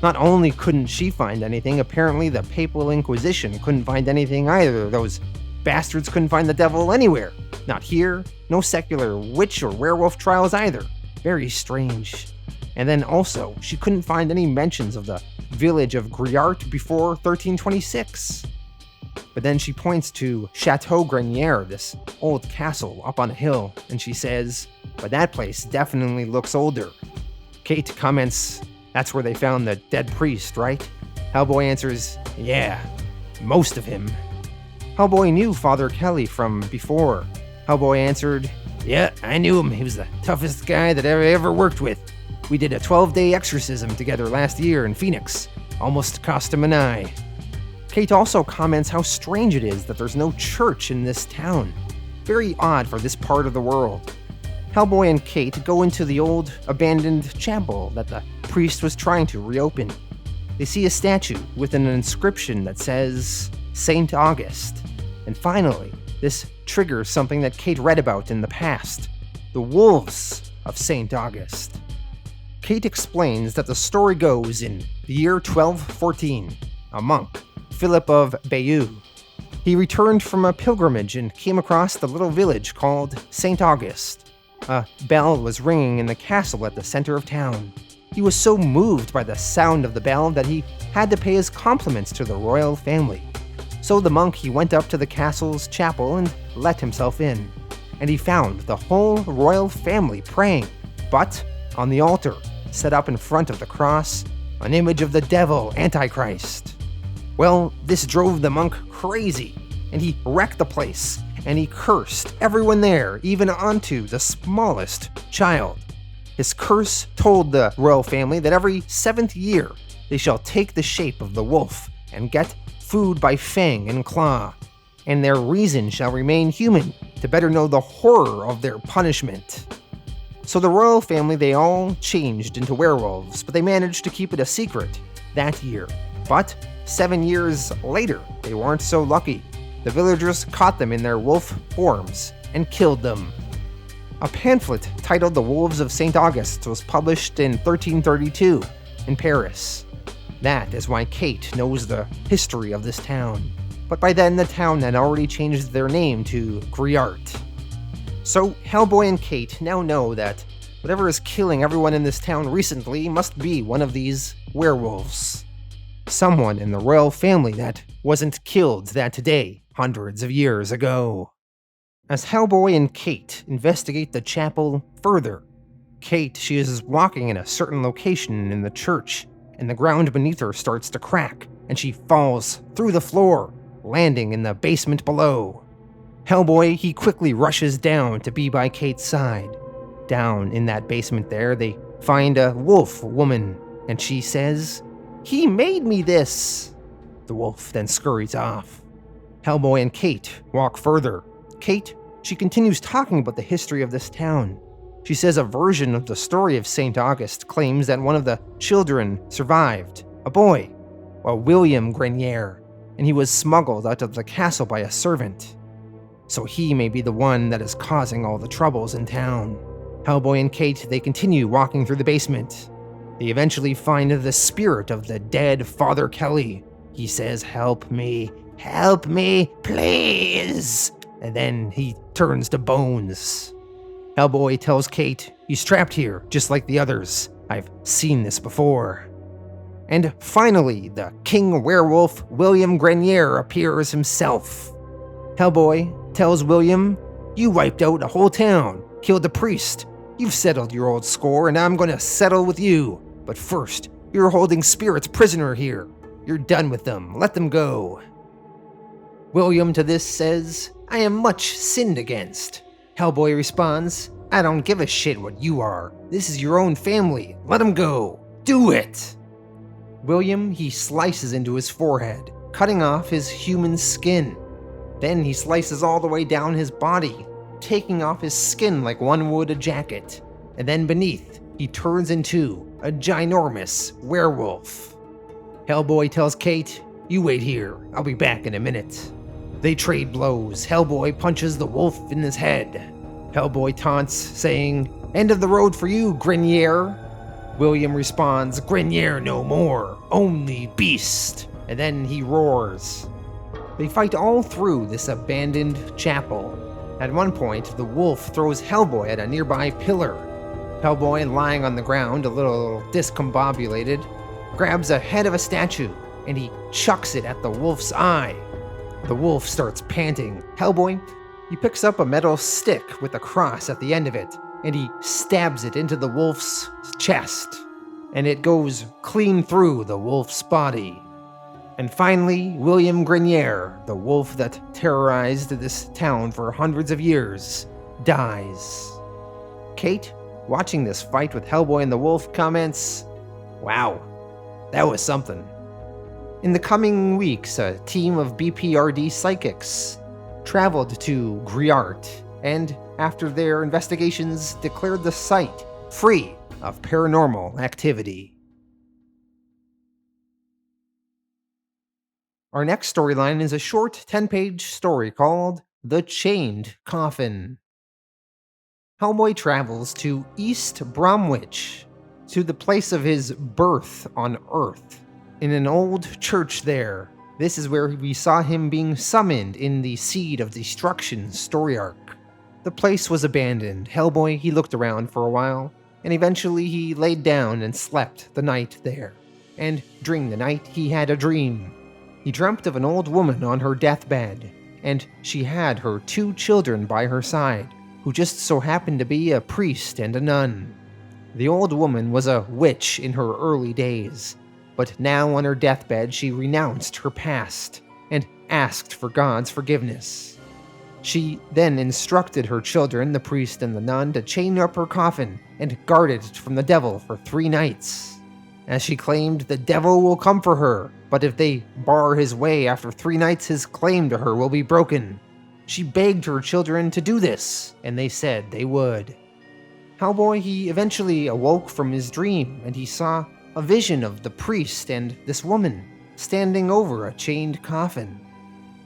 Not only couldn't she find anything, apparently the Papal Inquisition couldn't find anything either. Those bastards couldn't find the devil anywhere. Not here, no secular witch or werewolf trials either. Very strange. And then also, she couldn't find any mentions of the village of Griart before 1326. But then she points to Chateau Grenier, this old castle up on a hill, and she says, "But that place definitely looks older." Kate comments, "That's where they found the dead priest, right?" Hellboy answers, "Yeah, most of him." Hellboy knew Father Kelly from before. Hellboy answered, "Yeah, I knew him. He was the toughest guy that I ever worked with. We did a 12-day exorcism together last year in Phoenix. Almost cost him an eye." Kate also comments how strange it is that there's no church in this town. Very odd for this part of the world. Hellboy and Kate go into the old, abandoned chapel that the priest was trying to reopen. They see a statue with an inscription that says, St. August. And finally, This triggers something that Kate read about in the past: the wolves of St. August. Kate explains that the story goes in the year 1214. A monk, Philip of Bayeux, he returned from a pilgrimage and came across the little village called St. August. A bell was ringing in the castle at the center of town. He was so moved by the sound of the bell that he had to pay his compliments to the royal family. So the monk, he went up to the castle's chapel and let himself in. And he found the whole royal family praying, but on the altar, set up in front of the cross, an image of the devil, Antichrist. Well, this drove the monk crazy, and he wrecked the place, and he cursed everyone there, even onto the smallest child. His curse told the royal family that every 7th year they shall take the shape of the wolf and get food by fang and claw, and their reason shall remain human to better know the horror of their punishment. So the royal family, they all changed into werewolves, but they managed to keep it a secret that year. But 7 years later, they weren't so lucky. The villagers caught them in their wolf forms and killed them. A pamphlet titled The Wolves of St. August was published in 1332 in Paris. That is why Kate knows the history of this town. But by then, the town had already changed their name to Griart. So Hellboy and Kate now know that whatever is killing everyone in this town recently must be one of these werewolves. Someone in the royal family that wasn't killed that day, hundreds of years ago. As Hellboy and Kate investigate the chapel further, Kate, she is walking in a certain location in the church, and the ground beneath her starts to crack, and she falls through the floor, landing in the basement below. Hellboy, he quickly rushes down to be by Kate's side. Down in that basement there, they find a wolf woman, and she says, "He made me this." The wolf then scurries off. Hellboy and Kate walk further. Kate, she continues talking about the history of this town. She says a version of the story of St. August claims that one of the children survived, a boy, a William Grenier, and he was smuggled out of the castle by a servant. So he may be the one that is causing all the troubles in town. Hellboy and Kate, they continue walking through the basement. They eventually find the spirit of the dead Father Kelly. He says, help me, please." And then he turns to bones. Hellboy tells Kate, "He's trapped here, just like the others. I've seen this before." And finally, the King Werewolf, William Grenier, appears himself. Hellboy tells William, "You wiped out a whole town, killed a priest. You've settled your old score, and I'm gonna settle with you. But first, you're holding spirits prisoner here. You're done with them. Let them go." William to this says, "I am much sinned against." Hellboy responds, "I don't give a shit what you are. This is your own family. Let him go. Do it." William, he slices into his forehead, cutting off his human skin. Then he slices all the way down his body, taking off his skin like one would a jacket. And then beneath, he turns into a ginormous werewolf. Hellboy tells Kate, "You wait here. I'll be back in a minute." They trade blows. Hellboy punches the wolf in his head. Hellboy taunts, saying, "End of the road for you, Grenier." William responds, "Grenier no more, only beast." And then he roars. They fight all through this abandoned chapel. At one point, the wolf throws Hellboy at a nearby pillar. Hellboy, lying on the ground, a little discombobulated, grabs a head of a statue, and he chucks it at the wolf's eye. The wolf starts panting. Hellboy, he picks up a metal stick with a cross at the end of it, and he stabs it into the wolf's chest, and it goes clean through the wolf's body. And finally, William Grenier, the wolf that terrorized this town for hundreds of years, dies. Kate, watching this fight with Hellboy and the wolf, comments, "Wow, that was something." In the coming weeks, a team of B.P.R.D. psychics traveled to Griart, and after their investigations, declared the site free of paranormal activity. Our next storyline is a short 10-page story called The Chained Coffin. Hellboy travels to East Bromwich, to the place of his birth on Earth. In an old church there, this is where we saw him being summoned in the Seed of Destruction story arc. The place was abandoned. Hellboy, he looked around for a while, and eventually he laid down and slept the night there. And during the night, he had a dream. He dreamt of an old woman on her deathbed, and she had her 2 children by her side, who just so happened to be a priest and a nun. The old woman was a witch in her early days, but now on her deathbed she renounced her past and asked for God's forgiveness. She then instructed her children, the priest and the nun, to chain up her coffin and guard it from the devil for 3 nights. As she claimed, the devil will come for her, but if they bar his way after 3 nights, his claim to her will be broken. She begged her children to do this, and they said they would. Hellboy, he eventually awoke from his dream, and he saw a vision of the priest and this woman standing over a chained coffin.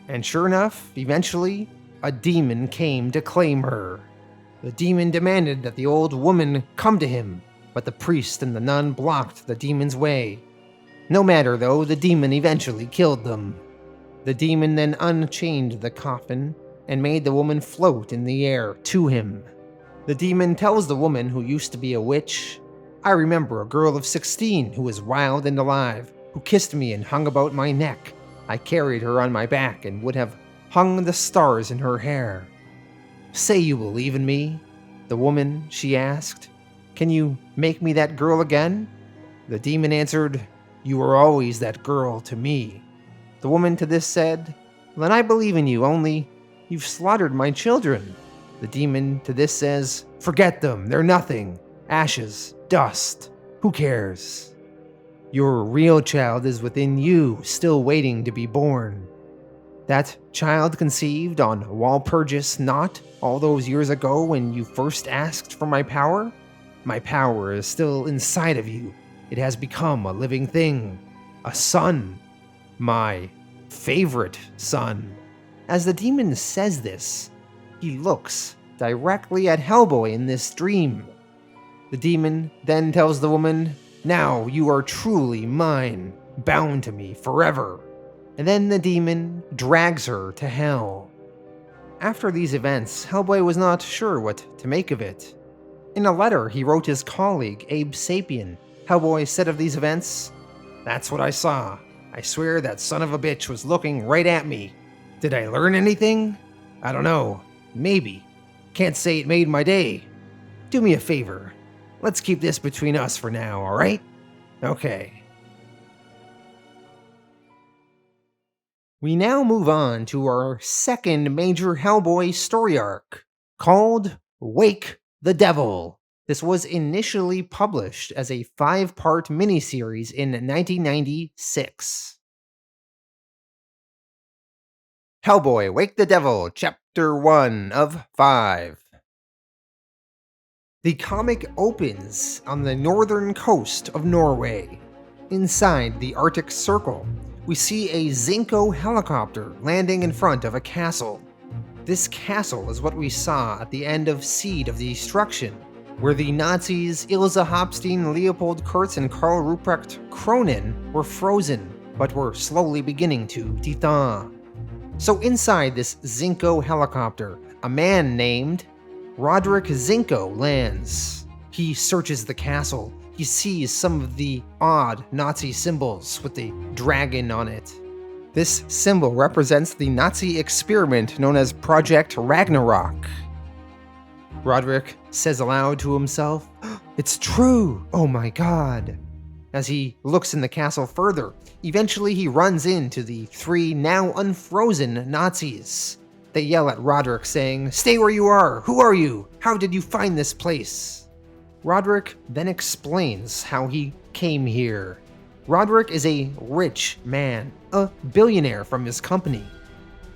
And sure enough, eventually, a demon came to claim her. The demon demanded that the old woman come to him, but the priest and the nun blocked the demon's way. No matter though, the demon eventually killed them. The demon then unchained the coffin and made the woman float in the air to him. The demon tells the woman, who used to be a witch, "I remember a girl of 16 who was wild and alive, who kissed me and hung about my neck. I carried her on my back and would have hung the stars in her hair. Say you believe in me." The woman, she asked, "Can you make me that girl again?" The demon answered, "You were always that girl to me." The woman to this said, "Then I believe in you, only you've slaughtered my children." The demon to this says, "Forget them, they're nothing. Ashes, dust, who cares? Your real child is within you, still waiting to be born. That child conceived on Walpurgis Knot all those years ago when you first asked for my power? My power is still inside of you. It has become a living thing. A son. My favorite son." As the demon says this, he looks directly at Hellboy in this dream. The demon then tells the woman, "Now you are truly mine, bound to me forever." And then the demon drags her to hell. After these events, Hellboy was not sure what to make of it. In a letter he wrote his colleague, Abe Sapien, Hellboy said of these events, "That's what I saw. I swear that son of a bitch was looking right at me. Did I learn anything? I don't know. Maybe. Can't say it made my day. Do me a favor. Let's keep this between us for now, alright? Okay." We now move on to our second major Hellboy story arc, called Wake the Devil. This was initially published as a 5-part miniseries in 1996. Hellboy Wake the Devil, Chapter 1 of 5. The comic opens on the northern coast of Norway. Inside the Arctic Circle, we see a Zinco helicopter landing in front of a castle. This castle is what we saw at the end of Seed of Destruction, where the Nazis Ilse Hopstein, Leopold Kurtz, and Karl Ruprecht Kronen were frozen, but were slowly beginning to thaw. So inside this Zinco helicopter, a man named Roderick Zinco lands. He searches the castle. He sees some of the odd Nazi symbols with the dragon on it. This symbol represents the Nazi experiment known as Project Ragnarok. Roderick says aloud to himself, "It's true! Oh my god!" As he looks in the castle further, eventually he runs into the 3 now unfrozen Nazis. They yell at Roderick saying, "Stay where you are! Who are you? How did you find this place?" Roderick then explains how he came here. Roderick is a rich man, a billionaire from his company.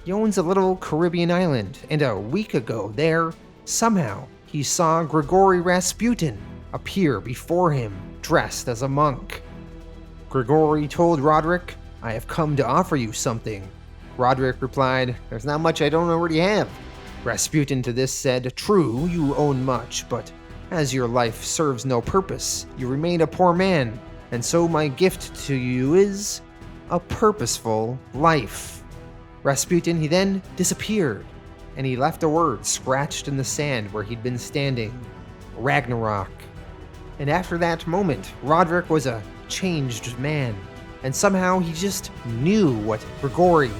He owns a little Caribbean island, and a week ago there, somehow, he saw Grigory Rasputin appear before him, dressed as a monk. Grigory told Roderick, "I have come to offer you something." Roderick replied, "There's not much I don't already have." Rasputin to this said, "True, you own much, but as your life serves no purpose, you remain a poor man, and so my gift to you is a purposeful life." Rasputin, he then disappeared, and he left a word scratched in the sand where he'd been standing: Ragnarok. And after that moment, Roderick was a changed man, and somehow he just knew what Grigori,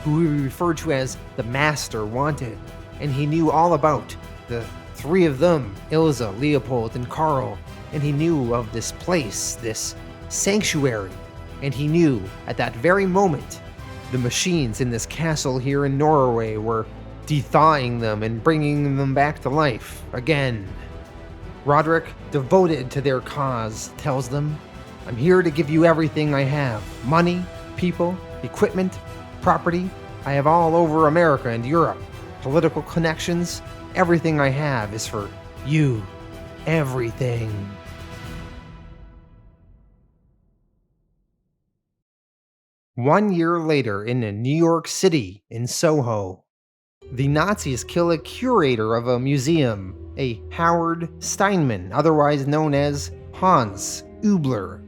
who he referred to as the Master, wanted, and he knew all about the three of them, Ilza, Leopold, and Karl, and he knew of this place, this sanctuary, and he knew at that very moment the machines in this castle here in Norway were de-thawing them and bringing them back to life again. Roderick, devoted to their cause, tells them, "I'm here to give you everything I have. Money, people, equipment, property. I have all over America and Europe. Political connections. Everything I have is for you. Everything." One year later in New York City, in Soho, the Nazis kill a curator of a museum, a Howard Steinman, otherwise known as Hans Ubler.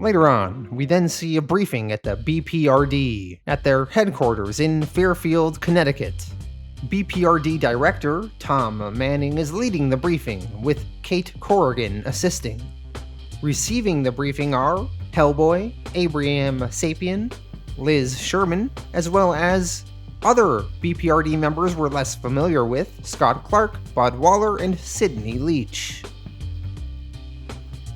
Later on, we then see a briefing at the B.P.R.D. at their headquarters in Fairfield, Connecticut. B.P.R.D. Director Tom Manning is leading the briefing, with Kate Corrigan assisting. Receiving the briefing are Hellboy, Abe Sapien, Liz Sherman, as well as other B.P.R.D. members we're less familiar with: Scott Clark, Bud Waller, and Sidney Leach.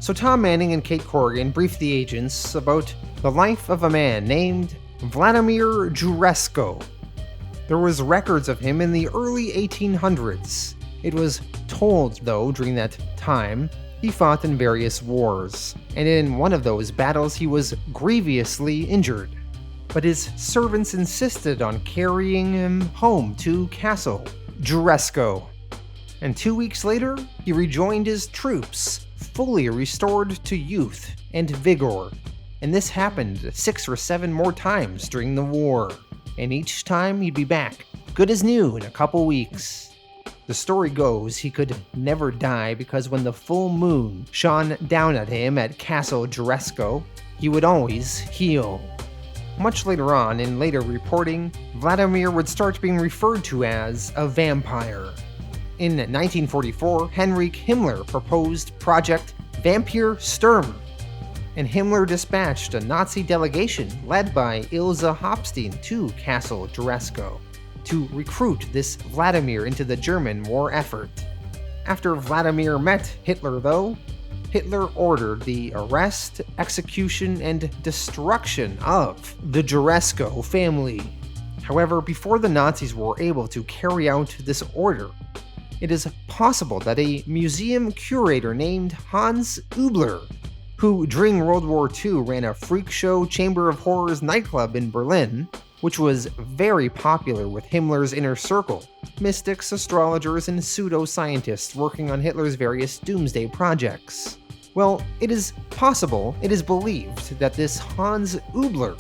So Tom Manning and Kate Corrigan briefed the agents about the life of a man named Vladimir Juresko. There was records of him in the early 1800s. It was told, though, during that time, he fought in various wars, and in one of those battles he was grievously injured. But his servants insisted on carrying him home to Castle Juresko. And 2 weeks later, he rejoined his troops, fully restored to youth and vigor. And this happened 6 or 7 more times during the war. And each time he'd be back, good as new, in a couple weeks. The story goes he could never die because when the full moon shone down at him at Castle Juresko, he would always heal. Much later on, in later reporting, Vladimir would start being referred to as a vampire. In 1944, Heinrich Himmler proposed Project Vampire Sturm, and Himmler dispatched a Nazi delegation led by Ilse Hopstein to Castle Juresko to recruit this Vladimir into the German war effort. After Vladimir met Hitler, though, Hitler ordered the arrest, execution, and destruction of the Juresko family. However, before the Nazis were able to carry out this order, it is possible that a museum curator named Hans Ubler, who during World War II ran a freak show Chamber of Horrors nightclub in Berlin, which was very popular with Himmler's inner circle, mystics, astrologers, and pseudoscientists working on Hitler's various doomsday projects. Well, it is possible, it is believed, that this Hans Ubler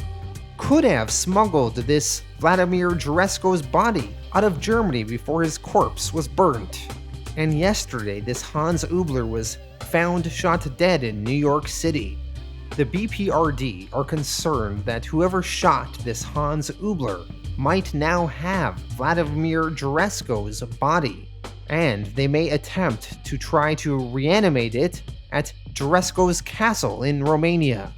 could have smuggled this Vladimir Juresko's body out of Germany before his corpse was burnt. And yesterday, this Hans Ubler was found shot dead in New York City. The B.P.R.D. are concerned that whoever shot this Hans Ubler might now have Vladimir Juresko's body, and they may attempt to try to reanimate it at Juresko's castle in Romania.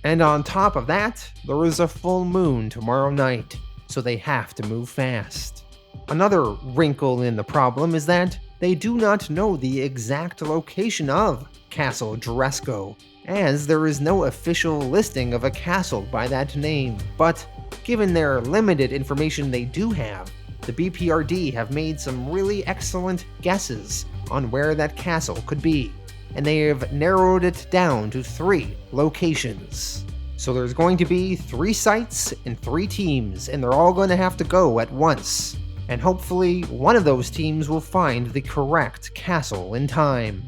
And on top of that, there is a full moon tomorrow night, so they have to move fast. Another wrinkle in the problem is that they do not know the exact location of Castle Juresko, as there is no official listing of a castle by that name. But given their limited information they do have, the B.P.R.D. have made some really excellent guesses on where that castle could be, and they have narrowed it down to 3 locations. So there's going to be 3 sites and 3 teams, and they're all going to have to go at once. And hopefully one of those teams will find the correct castle in time.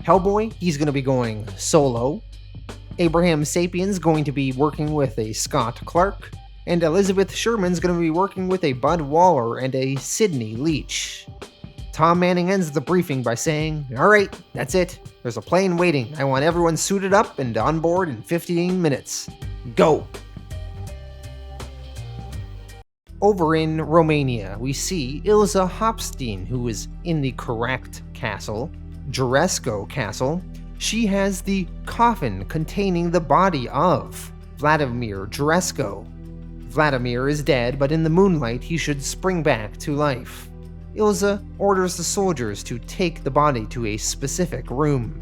Hellboy, he's going to be going solo. Abe Sapien's going to be working with a Scott Clark. and Elizabeth Sherman's going to be working with a Bud Waller and a Sidney Leach. Tom Manning ends the briefing by saying, "Alright, that's it. There's a plane waiting. I want everyone suited up and on board in 15 minutes. Go!" Over in Romania, we see Ilza Hopstein, who is in the correct castle, Juresco Castle. She has the coffin containing the body of Vladimir Juresco. Vladimir is dead, but in the moonlight he should spring back to life. Ilza orders the soldiers to take the body to a specific room.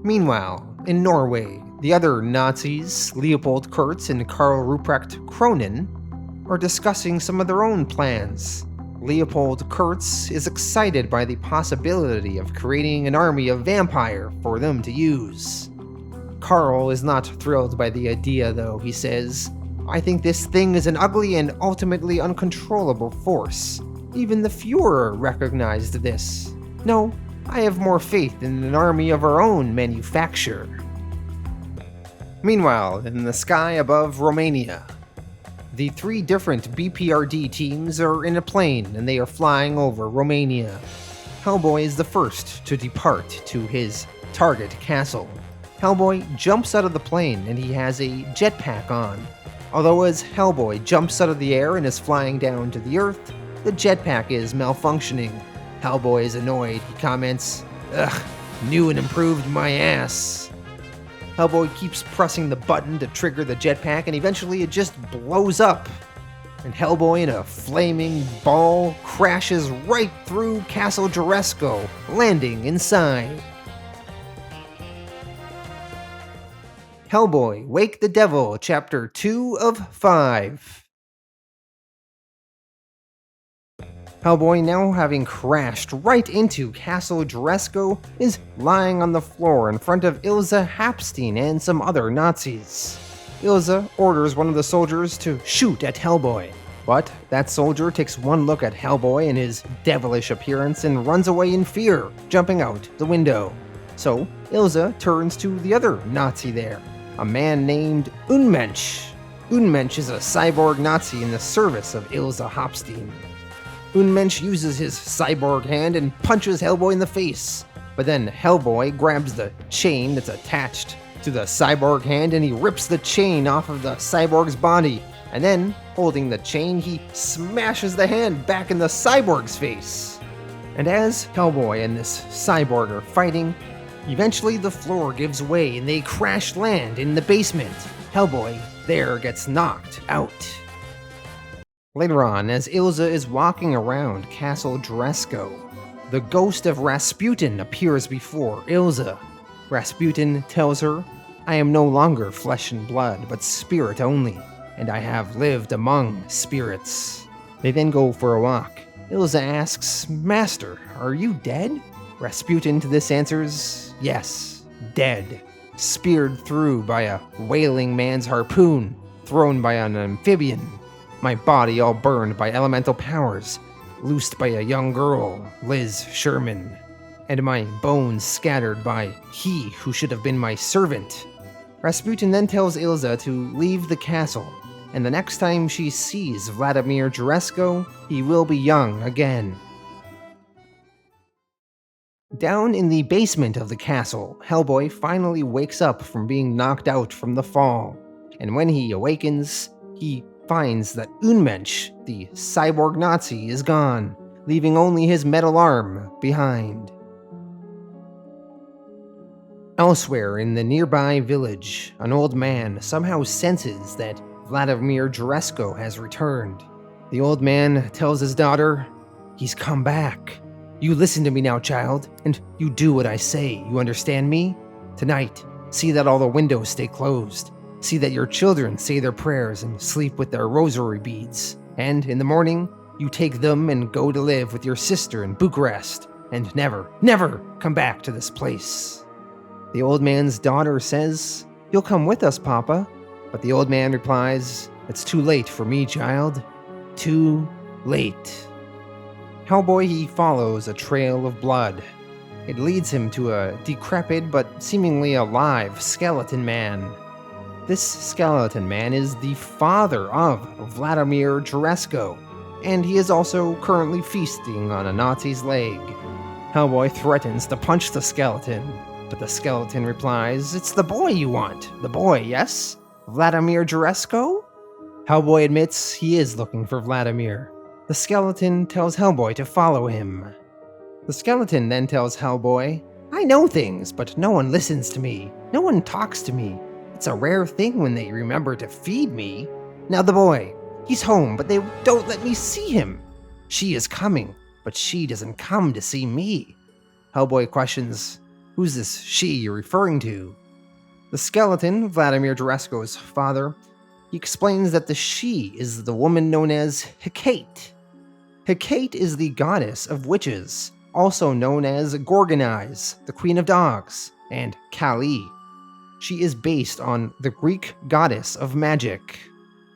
Meanwhile, in Norway, the other Nazis, Leopold Kurtz and Karl Ruprecht Kronen, are discussing some of their own plans. Leopold Kurtz is excited by the possibility of creating an army of vampire for them to use. Karl is not thrilled by the idea though, he says. "I think this thing is an ugly and ultimately uncontrollable force. Even the Fuhrer recognized this. No, I have more faith in an army of our own manufacture." Meanwhile, in the sky above Romania, the 3 different B.P.R.D teams are in a plane and they are flying over Romania. Hellboy is the first to depart to his target castle. Hellboy jumps out of the plane and he has a jetpack on. Although as Hellboy jumps out of the air and is flying down to the earth, the jetpack is malfunctioning. Hellboy is annoyed. He comments, "Ugh, new and improved my ass." Hellboy keeps pressing the button to trigger the jetpack and eventually it just blows up. And Hellboy in a flaming ball crashes right through Castle Juresco, landing inside. Hellboy, Wake the Devil, Chapter 2 of 5. Hellboy, now having crashed right into Castle Juresco, is lying on the floor in front of Ilza Hopstein and some other Nazis. Ilza orders one of the soldiers to shoot at Hellboy, but that soldier takes one look at Hellboy and his devilish appearance and runs away in fear, jumping out the window. So Ilza turns to the other Nazi there, a man named Unmensch. Unmensch is a cyborg Nazi in the service of Ilza Hopstein. Unmensch uses his cyborg hand and punches Hellboy in the face. But then Hellboy grabs the chain that's attached to the cyborg hand and he rips the chain off of the cyborg's body. And then, holding the chain, he smashes the hand back in the cyborg's face. And as Hellboy and this cyborg are fighting, eventually the floor gives way and they crash land in the basement. Hellboy there gets knocked out. Later on, as Ilza is walking around Castle Juresco, the ghost of Rasputin appears before Ilza. Rasputin tells her, "I am no longer flesh and blood, but spirit only, and I have lived among spirits." They then go for a walk. Ilza asks, "Master, are you dead?" Rasputin to this answers, "Yes, dead. Speared through by a wailing man's harpoon, thrown by an amphibian. My body all burned by elemental powers, loosed by a young girl, Liz Sherman, and my bones scattered by he who should have been my servant." Rasputin then tells Ilza to leave the castle, and the next time she sees Vladimir Juresco, he will be young again. Down in the basement of the castle, Hellboy finally wakes up from being knocked out from the fall, and when he awakens, he finds that Unmensch, the cyborg Nazi, is gone, leaving only his metal arm behind. Elsewhere in the nearby village, an old man somehow senses that Vladimir Juresco has returned. The old man tells his daughter, "He's come back. You listen to me now, child, and you do what I say. You understand me? Tonight, see that all the windows stay closed. See that your children say their prayers and sleep with their rosary beads. And in the morning, you take them and go to live with your sister in Bucharest, and never, never come back to this place." The old man's daughter says, "You'll come with us, Papa." But the old man replies, "It's too late for me, child. Too late." Hellboy, he follows a trail of blood. It leads him to a decrepit but seemingly alive skeleton man. This skeleton man is the father of Vladimir Juresko, and he is also currently feasting on a Nazi's leg. Hellboy threatens to punch the skeleton, but the skeleton replies, "It's the boy you want. The boy, yes? Vladimir Juresko?" Hellboy admits he is looking for Vladimir. The skeleton tells Hellboy to follow him. The skeleton then tells Hellboy, "I know things, but no one listens to me. No one talks to me. It's a rare thing when they remember to feed me. Now the boy, he's home, but they don't let me see him. She is coming, but she doesn't come to see me." Hellboy questions, "Who's this she you're referring to?" The skeleton, Vladimir Juresko's father, he explains that the she is the woman known as Hecate. Hecate is the goddess of witches, also known as Gorgonise, the queen of dogs, and Kali. She is based on the Greek goddess of magic.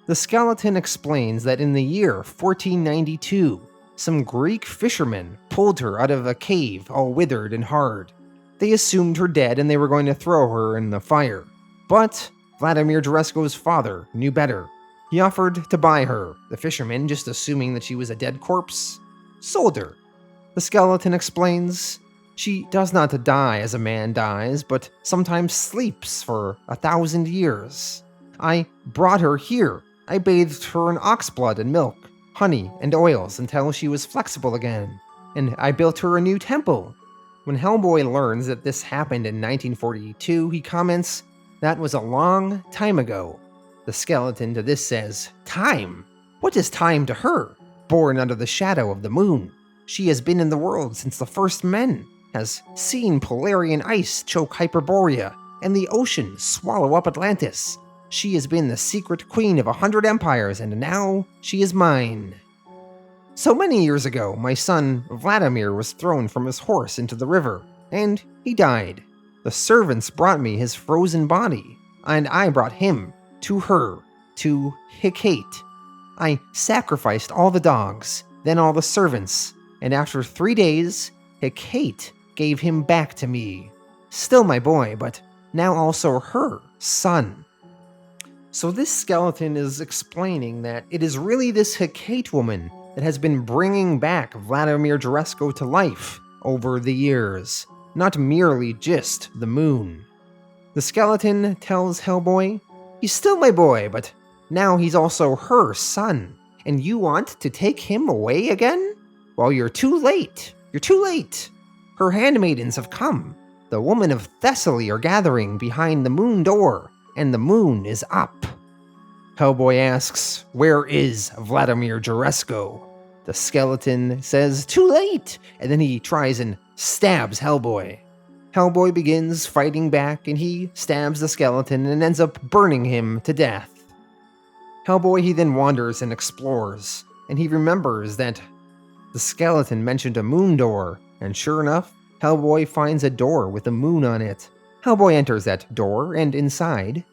The skeleton explains that in the year 1492, some Greek fishermen pulled her out of a cave all withered and hard. They assumed her dead and they were going to throw her in the fire. But Vladimir Juresko's father knew better. He offered to buy her. The fishermen, just assuming that she was a dead corpse, sold her. The skeleton explains, "She does not die as a man dies, but sometimes sleeps for 1,000 years. I brought her here. I bathed her in oxblood and milk, honey and oils until she was flexible again, and I built her a new temple." When Hellboy learns that this happened in 1942, he comments, "That was a long time ago." The skeleton to this says, "Time? What is time to her? Born under the shadow of the moon. She has been in the world since the first men, has seen Polarian ice choke Hyperborea, and the ocean swallow up Atlantis. She has been the secret queen of 100 empires, and now she is mine. So many years ago, my son Vladimir was thrown from his horse into the river, and he died. The servants brought me his frozen body, and I brought him to her, to Hecate. I sacrificed all the dogs, then all the servants, and after 3 days, Hecate gave him back to me. Still my boy, but now also her son." So this skeleton is explaining that it is really this Hecate woman that has been bringing back Vladimir Juresko to life over the years, not merely just the moon. The skeleton tells Hellboy, "He's still my boy, but now he's also her son, and you want to take him away again? Well, you're too late. You're too late. Her handmaidens have come. The women of Thessaly are gathering behind the moon door, and the moon is up." Hellboy asks, "Where is Vladimir Juresko?" The skeleton says, "Too late," and then he tries and stabs Hellboy. Hellboy begins fighting back, and he stabs the skeleton and ends up burning him to death. Hellboy, he then wanders and explores, and he remembers that the skeleton mentioned a moon door, and sure enough, Hellboy finds a door with a moon on it. Hellboy enters that door, and inside,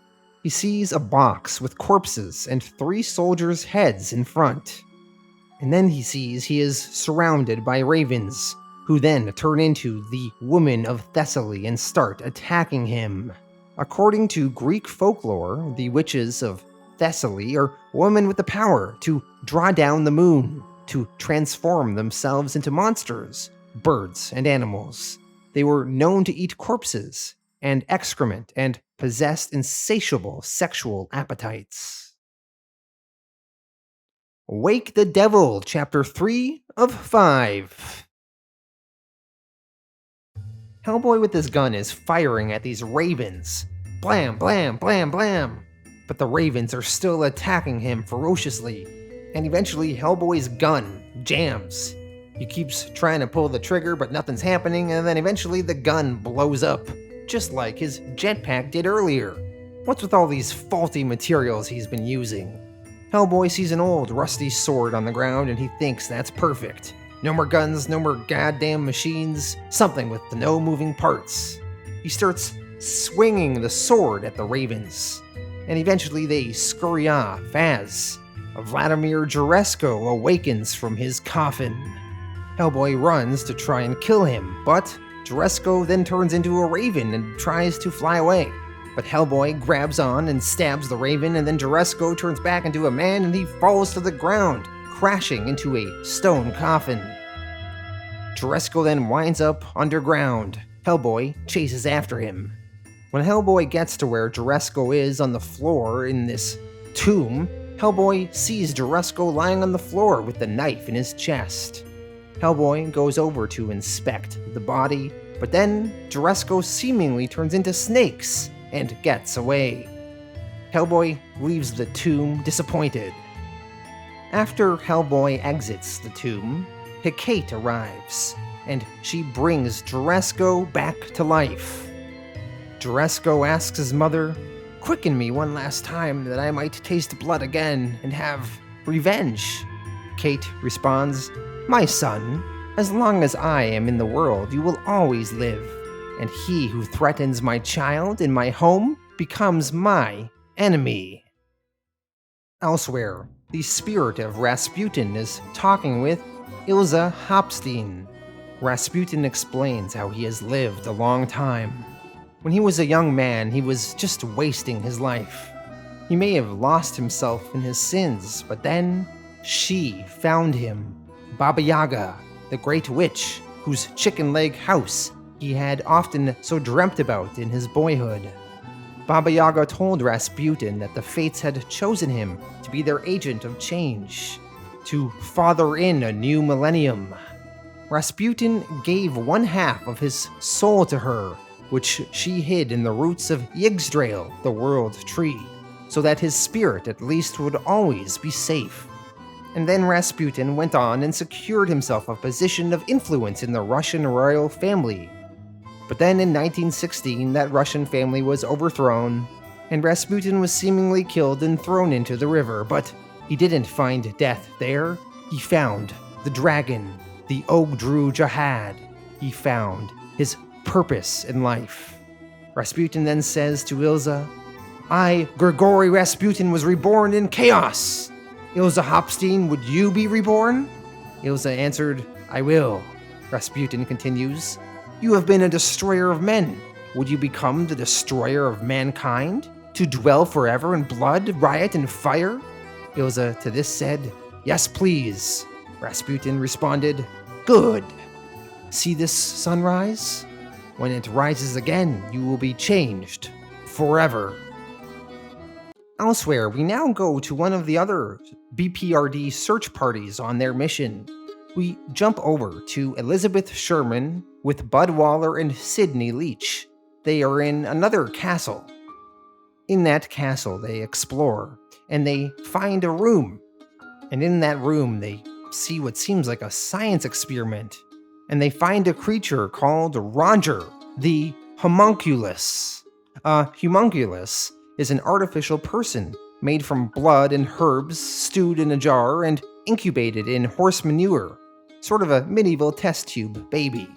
he sees a box with corpses and 3 soldiers' heads in front. And then he sees he is surrounded by ravens, who then turn into the women of Thessaly and start attacking him. According to Greek folklore, the witches of Thessaly are women with the power to draw down the moon, to transform themselves into monsters, birds, and animals. They were known to eat corpses and excrement and possessed insatiable sexual appetites. Wake the Devil, Chapter 3 of 5. Hellboy with his gun is firing at these ravens. Blam, blam, blam, blam. But the ravens are still attacking him ferociously, and eventually Hellboy's gun jams. He keeps trying to pull the trigger, but nothing's happening, and then eventually the gun blows up, just like his jetpack did earlier. What's with all these faulty materials he's been using? Hellboy sees an old rusty sword on the ground, and he thinks that's perfect. No more guns, no more goddamn machines, something with no moving parts. He starts swinging the sword at the ravens, and eventually they scurry off as Vladimir Juresko awakens from his coffin. Hellboy runs to try and kill him, but Juresko then turns into a raven and tries to fly away. But Hellboy grabs on and stabs the Raven, and then Juresco turns back into a man and he falls to the ground, crashing into a stone coffin. Juresco then winds up underground. Hellboy chases after him. When Hellboy gets to where Juresco is on the floor in this tomb, Hellboy sees Juresco lying on the floor with the knife in his chest. Hellboy goes over to inspect the body, but then Juresco seemingly turns into snakes and gets away. Hellboy leaves the tomb disappointed. After Hellboy exits the tomb, Hecate arrives, and she brings Juresco back to life. Juresco asks his mother, "Quicken me one last time that I might taste blood again and have revenge." Kate responds, "My son, as long as I am in the world, you will always live, and he who threatens my child in my home becomes my enemy." Elsewhere, the spirit of Rasputin is talking with Ilsa Hopstein. Rasputin explains how he has lived a long time. When he was a young man, he was just wasting his life. He may have lost himself in his sins, but then she found him. Baba Yaga, the great witch, whose chicken leg house he had often so dreamt about in his boyhood. Baba Yaga told Rasputin that the fates had chosen him to be their agent of change, to father in a new millennium. Rasputin gave one half of his soul to her, which she hid in the roots of Yggdrasil, the world tree, so that his spirit at least would always be safe. And then Rasputin went on and secured himself a position of influence in the Russian royal family. But then in 1916, that Russian family was overthrown, and Rasputin was seemingly killed and thrown into the river. But he didn't find death there. He found the dragon, the Ogdru Jahad. He found his purpose in life. Rasputin then says to Ilsa, "I, Grigory Rasputin, was reborn in chaos. Ilsa Hopstein, would you be reborn?" Ilsa answered, "I will." Rasputin continues, "You have been a destroyer of men. Would you become the destroyer of mankind? To dwell forever in blood, riot, and fire?" Ilsa to this said, "Yes, please." Rasputin responded, "Good. See this sunrise? When it rises again, you will be changed forever." Elsewhere, we now go to one of the other B.P.R.D. search parties on their mission. We jump over to Elizabeth Sherman with Bud Waller and Sidney Leach. They are in another castle. In that castle, they explore, and they find a room. And in that room, they see what seems like a science experiment. And they find a creature called Roger, the Homunculus. A homunculus is an artificial person made from blood and herbs stewed in a jar and incubated in horse manure, sort of a medieval test tube baby.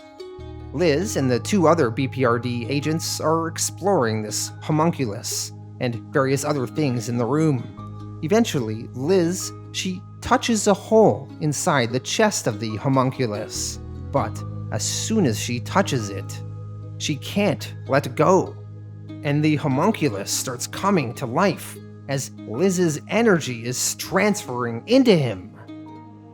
Liz and the two other B.P.R.D. agents are exploring this homunculus and various other things in the room. Eventually, Liz, she touches a hole inside the chest of the homunculus, but as soon as she touches it, she can't let go. And the homunculus starts coming to life as Liz's energy is transferring into him.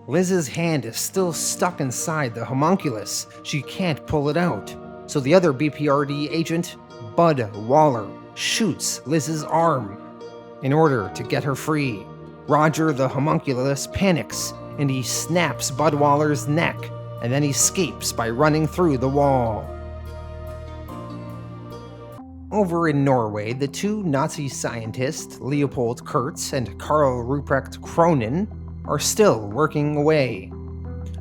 Liz's hand is still stuck inside the homunculus. She can't pull it out. So the other B.P.R.D. agent, Bud Waller, shoots Liz's arm in order to get her free. Roger the homunculus panics and he snaps Bud Waller's neck and then escapes by running through the wall. Over in Norway, the two Nazi scientists, Leopold Kurtz and Karl Ruprecht Kronen, are still working away.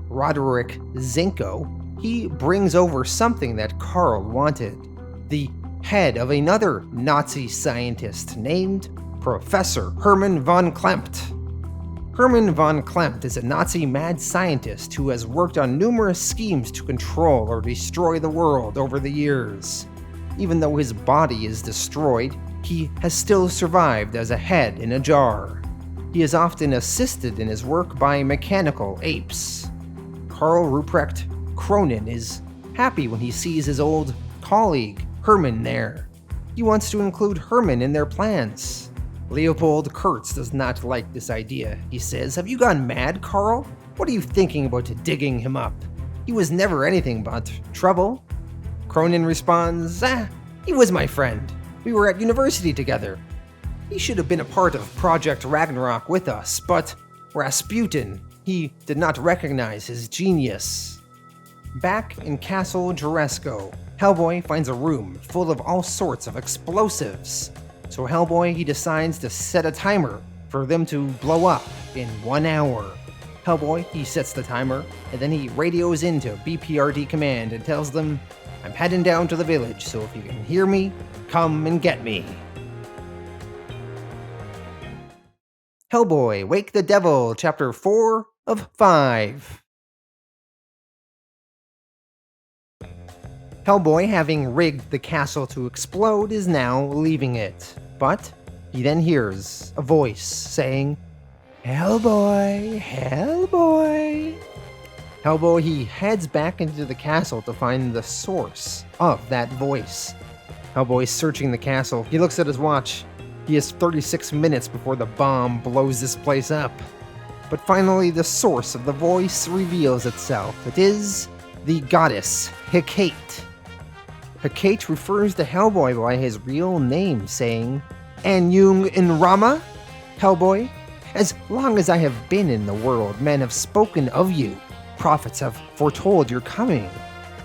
Roderick Zinko, he brings over something that Karl wanted, the head of another Nazi scientist named Professor Hermann von Klempt. Hermann von Klempt is a Nazi mad scientist who has worked on numerous schemes to control or destroy the world over the years. Even though his body is destroyed, he has still survived as a head in a jar. He is often assisted in his work by mechanical apes. Karl Ruprecht Kronen is happy when he sees his old colleague, Hermann, there. He wants to include Herman in their plans. Leopold Kurtz does not like this idea. He says, "Have you gone mad, Carl? What are you thinking about digging him up? He was never anything but trouble." Cronin responds, "He was my friend. We were at university together. He should have been a part of Project Ragnarok with us, but Rasputin, he did not recognize his genius." Back in Castle Juresco, Hellboy finds a room full of all sorts of explosives. So Hellboy, he decides to set a timer for them to blow up in 1 hour. Hellboy, he sets the timer, and then he radios into B.P.R.D. command and tells them, "I'm heading down to the village, so if you can hear me, come and get me." Hellboy, Wake the Devil, Chapter 4 of 5. Hellboy, having rigged the castle to explode, is now leaving it. But he then hears a voice saying, "Hellboy, Hellboy." Hellboy, he heads back into the castle to find the source of that voice. Hellboy's searching the castle. He looks at his watch. He has 36 minutes before the bomb blows this place up. But finally, the source of the voice reveals itself. It is the goddess Hecate. Hecate refers to Hellboy by his real name, saying, "Anyung in Rama? Hellboy, as long as I have been in the world, men have spoken of you. Prophets have foretold your coming.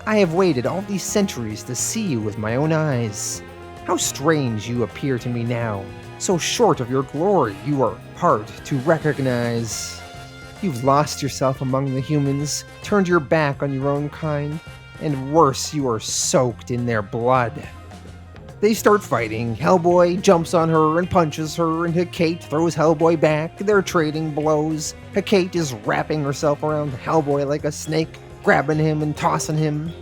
I have waited all these centuries to see you with my own eyes. How strange you appear to me now. So short of your glory, you are hard to recognize. You've lost yourself among the humans, turned your back on your own kind, and worse, you are soaked in their blood." They start fighting. Hellboy jumps on her and punches her, and Hecate throws Hellboy back. They're trading blows. Hecate is wrapping herself around Hellboy like a snake, grabbing him and tossing him.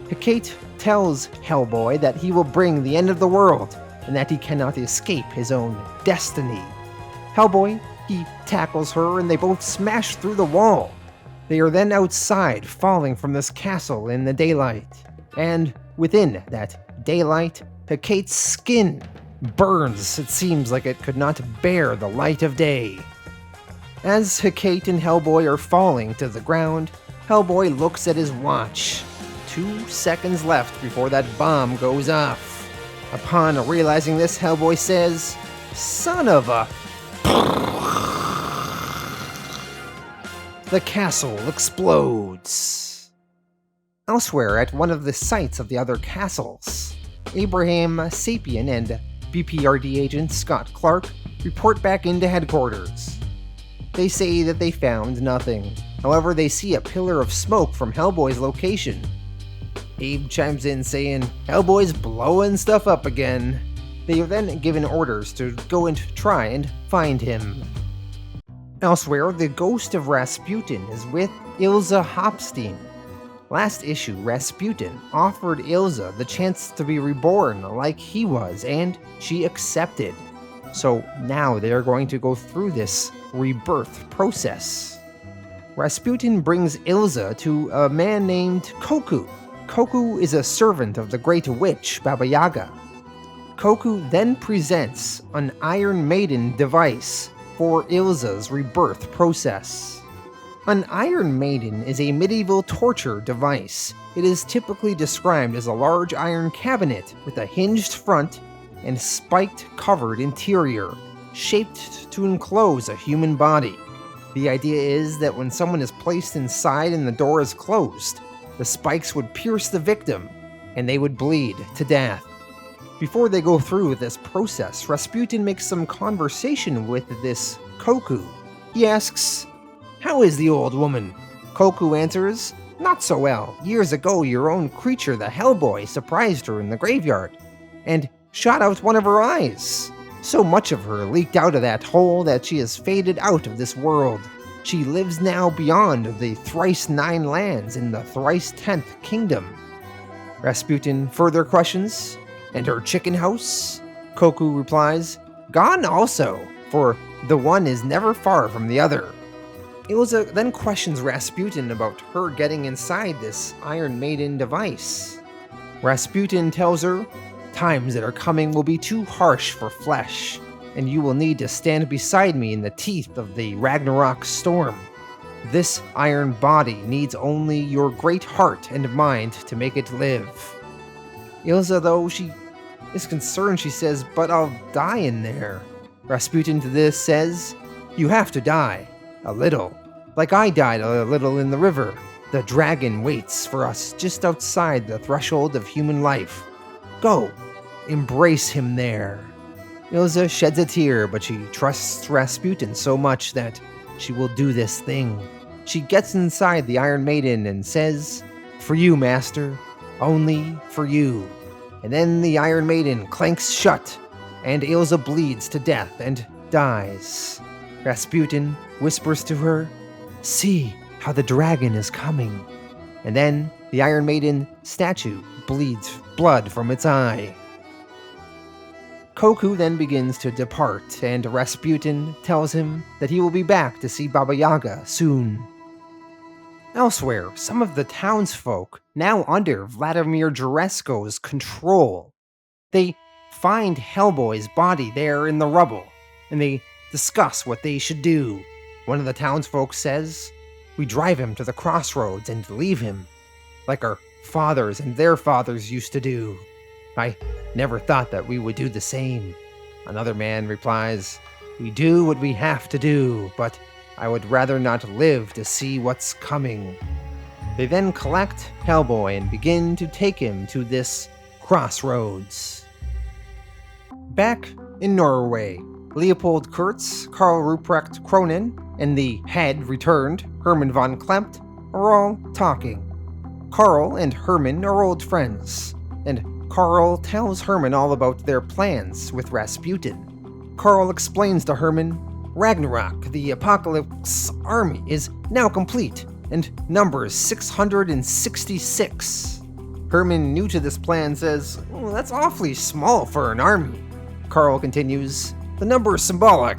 Hecate tells Hellboy that he will bring the end of the world, and that he cannot escape his own destiny. Hellboy, he tackles her, and they both smash through the wall. They are then outside, falling from this castle in the daylight. And within that daylight, Hecate's skin burns. It seems like it could not bear the light of day. As Hecate and Hellboy are falling to the ground, Hellboy looks at his watch. 2 seconds left before that bomb goes off. Upon realizing this, Hellboy says, "Son of a..." The castle explodes. Elsewhere, at one of the sites of the other castles, Abe Sapien and B.P.R.D. agent Scott Clark report back into headquarters. They say that they found nothing. However, they see a pillar of smoke from Hellboy's location. Abe chimes in saying, "Hellboy's blowing stuff up again." They are then given orders to go and try and find him. Elsewhere, the ghost of Rasputin is with Ilsa Hopstein. Last issue, Rasputin offered Ilsa the chance to be reborn like he was, and she accepted. So now they are going to go through this rebirth process. Rasputin brings Ilsa to a man named Koku. Koku is a servant of the great witch Baba Yaga. Koku then presents an Iron Maiden device for Ilsa's rebirth process. An Iron Maiden is a medieval torture device. It is typically described as a large iron cabinet with a hinged front and spiked covered interior, shaped to enclose a human body. The idea is that when someone is placed inside and the door is closed, the spikes would pierce the victim and they would bleed to death. Before they go through with this process, Rasputin makes some conversation with this Koku. He asks, "How is the old woman?" Koku answers, "Not so well. Years ago, your own creature, the Hellboy, surprised her in the graveyard and shot out one of her eyes. So much of her leaked out of that hole that she has faded out of this world. She lives now beyond the thrice 9 lands in the thrice 10th kingdom." Rasputin further questions, "And her chicken house?" Koku replies, "Gone also, for the one is never far from the other." Ilsa then questions Rasputin about her getting inside this Iron Maiden device. Rasputin tells her, times that are coming will be too harsh for flesh, and you will need to stand beside me in the teeth of the Ragnarok storm. This iron body needs only your great heart and mind to make it live. Ilsa, though she is concerned, she says, but I'll die in there. Rasputin to this says, you have to die. A little. Like I died a little in the river. The dragon waits for us just outside the threshold of human life. Go, embrace him there. Ilsa sheds a tear, but she trusts Rasputin so much that she will do this thing. She gets inside the Iron Maiden and says, for you, master, only for you. And then the Iron Maiden clanks shut, and Ilsa bleeds to death and dies. Rasputin whispers to her, see how the dragon is coming. And then the Iron Maiden statue bleeds blood from its eye. Koku then begins to depart, and Rasputin tells him that he will be back to see Baba Yaga soon. Elsewhere, some of the townsfolk, now under Vladimir Jaresko's control, they find Hellboy's body there in the rubble, and they discuss what they should do. One of the townsfolk says, we drive him to the crossroads and leave him, like our fathers and their fathers used to do. I never thought that we would do the same. Another man replies, we do what we have to do, but I would rather not live to see what's coming. They then collect Hellboy and begin to take him to this crossroads. Back in Norway, Leopold Kurtz, Karl Ruprecht Cronin, and the head returned, Herman von Klempt, are all talking. Karl and Herman are old friends, and Karl tells Herman all about their plans with Rasputin. Karl explains to Herman, Ragnarok, the Apocalypse army, is now complete, and numbers 666. Herman, new to this plan, says, oh, that's awfully small for an army. Karl continues, the number is symbolic.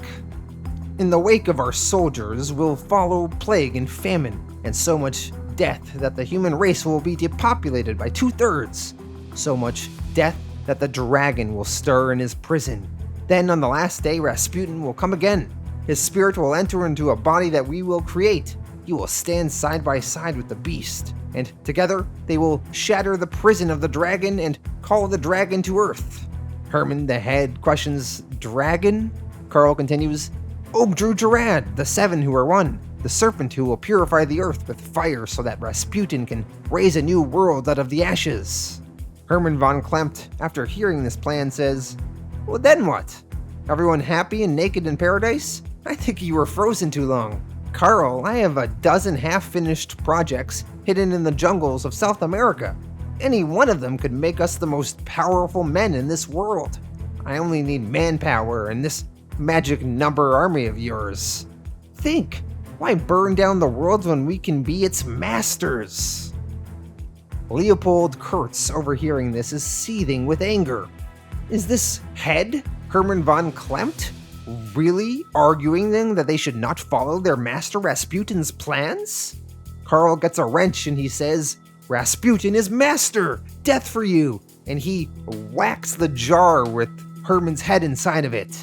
In the wake of our soldiers will follow plague and famine, and so much death that the human race will be depopulated by 2/3. So much death that the dragon will stir in his prison. Then on the last day, Rasputin will come again. His spirit will enter into a body that we will create. He will stand side by side with the beast, and together they will shatter the prison of the dragon and call the dragon to earth. Herman, the head, questions, dragon? Karl continues, Ogdru Jarad, the 7 who are one, the serpent who will purify the earth with fire so that Rasputin can raise a new world out of the ashes. Herman von Klempt, after hearing this plan, says, well, then what? Everyone happy and naked in paradise? I think you were frozen too long. Karl, I have a dozen half-finished projects hidden in the jungles of South America. Any one of them could make us the most powerful men in this world. I only need manpower and this magic number army of yours. Think, why burn down the world when we can be its masters? Leopold Kurtz, overhearing this, is seething with anger. Is this head, Herman von Klempt, really arguing then that they should not follow their master Rasputin's plans? Karl gets a wrench and he says, Rasputin is master! Death for you! And he whacks the jar with Herman's head inside of it.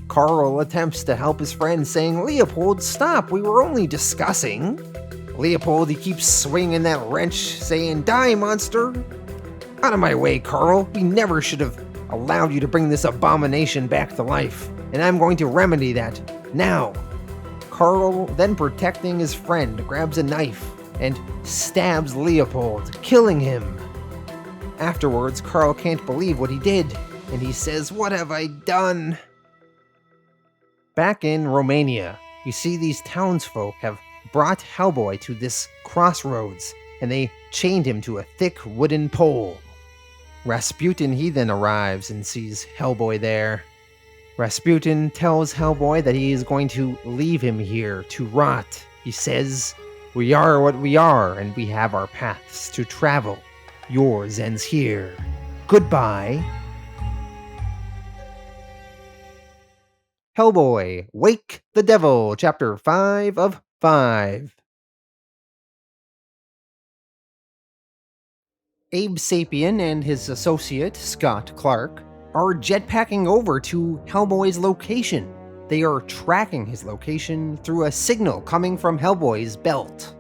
Karl attempts to help his friend, saying, Leopold, stop, we were only discussing. Leopold, he keeps swinging that wrench, saying, die, monster! Out of my way, Karl, we never should have allowed you to bring this abomination back to life, and I'm going to remedy that, now. Karl, then protecting his friend, grabs a knife and stabs Leopold, killing him. Afterwards, Karl can't believe what he did, and he says, what have I done? Back in Romania, you see these townsfolk have brought Hellboy to this crossroads, and they chained him to a thick wooden pole. Rasputin, he then arrives and sees Hellboy there. Rasputin tells Hellboy that he is going to leave him here to rot. He says, we are what we are, and we have our paths to travel. Yours ends here. Goodbye. Hellboy, Wake the Devil, Chapter 5 of 5. Abe Sapien and his associate, Scott Clark, are jetpacking over to Hellboy's location. They are tracking his location through a signal coming from Hellboy's belt.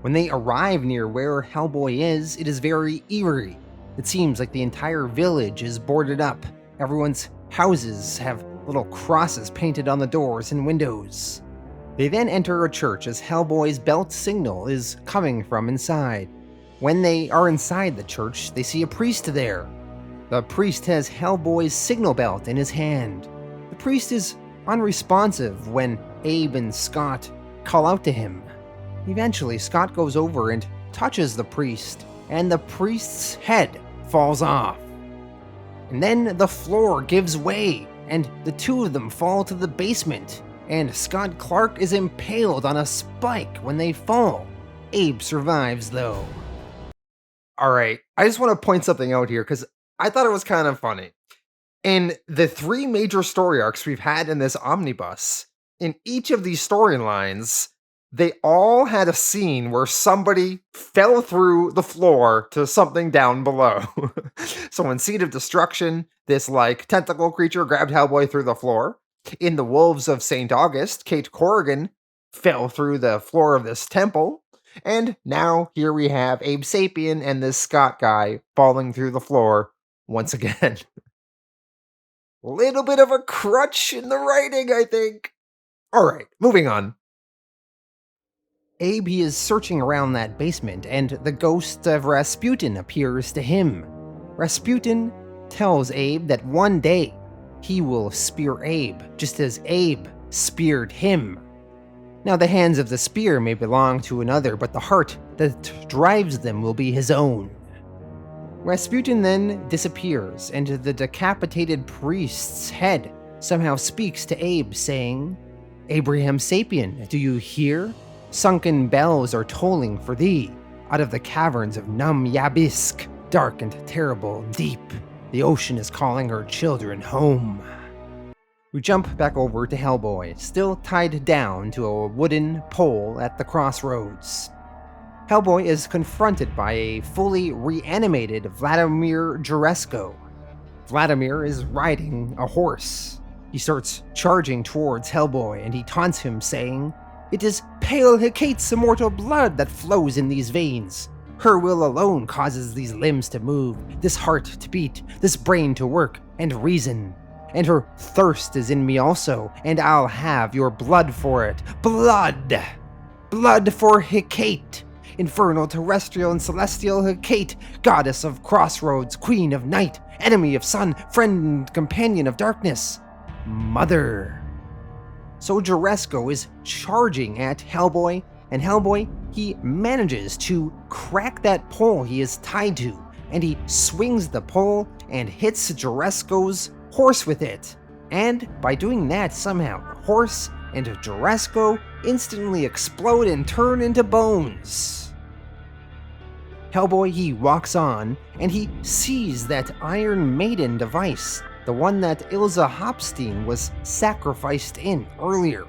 When they arrive near where Hellboy is, it is very eerie. It seems like the entire village is boarded up. Everyone's houses have little crosses painted on the doors and windows. They then enter a church as Hellboy's belt signal is coming from inside. When they are inside the church, they see a priest there. The priest has Hellboy's signal belt in his hand. The priest is unresponsive when Abe and Scott call out to him. Eventually, Scott goes over and touches the priest, and the priest's head falls off. And then the floor gives way, and the two of them fall to the basement, and Scott Clark is impaled on a spike when they fall. Abe survives, though. Alright, I just want to point something out here, because I thought it was kind of funny. In the 3 major story arcs we've had in this omnibus, in each of these storylines, they all had a scene where somebody fell through the floor to something down below. So in Seed of Destruction, this tentacle creature grabbed Hellboy through the floor. In The Wolves of St. August, Kate Corrigan fell through the floor of this temple. And now here we have Abe Sapien and this Scott guy falling through the floor once again. Little bit of a crutch in the writing, I think. Alright, moving on. Abe, he is searching around that basement, and the ghost of Rasputin appears to him. Rasputin tells Abe that one day he will spear Abe, just as Abe speared him. Now, the hands of the spear may belong to another, but the heart that drives them will be his own. Rasputin then disappears, and the decapitated priest's head somehow speaks to Abe, saying, "Abraham Sapien, do you hear? Sunken bells are tolling for thee. Out of the caverns of Yabisk, dark and terrible and deep, the ocean is calling her children home." We jump back over to Hellboy, still tied down to a wooden pole at the crossroads. Hellboy is confronted by a fully reanimated Vladimir Juresko. Vladimir is riding a horse. He starts charging towards Hellboy, and he taunts him, saying, "It is pale Hecate's immortal blood that flows in these veins. Her will alone causes these limbs to move, this heart to beat, this brain to work, and reason. And her thirst is in me also, and I'll have your blood for it. Blood! Blood for Hecate! Infernal, terrestrial, and celestial Hecate, goddess of crossroads, queen of night, enemy of sun, friend and companion of darkness. Mother." So Juresko is charging at Hellboy, and Hellboy, he manages to crack that pole he is tied to, and he swings the pole and hits Juresko's horse with it. And by doing that, somehow, the horse and Juresko instantly explode and turn into bones. Hellboy, he walks on, and he sees that Iron Maiden device, the one that Ilsa Hopstein was sacrificed in earlier.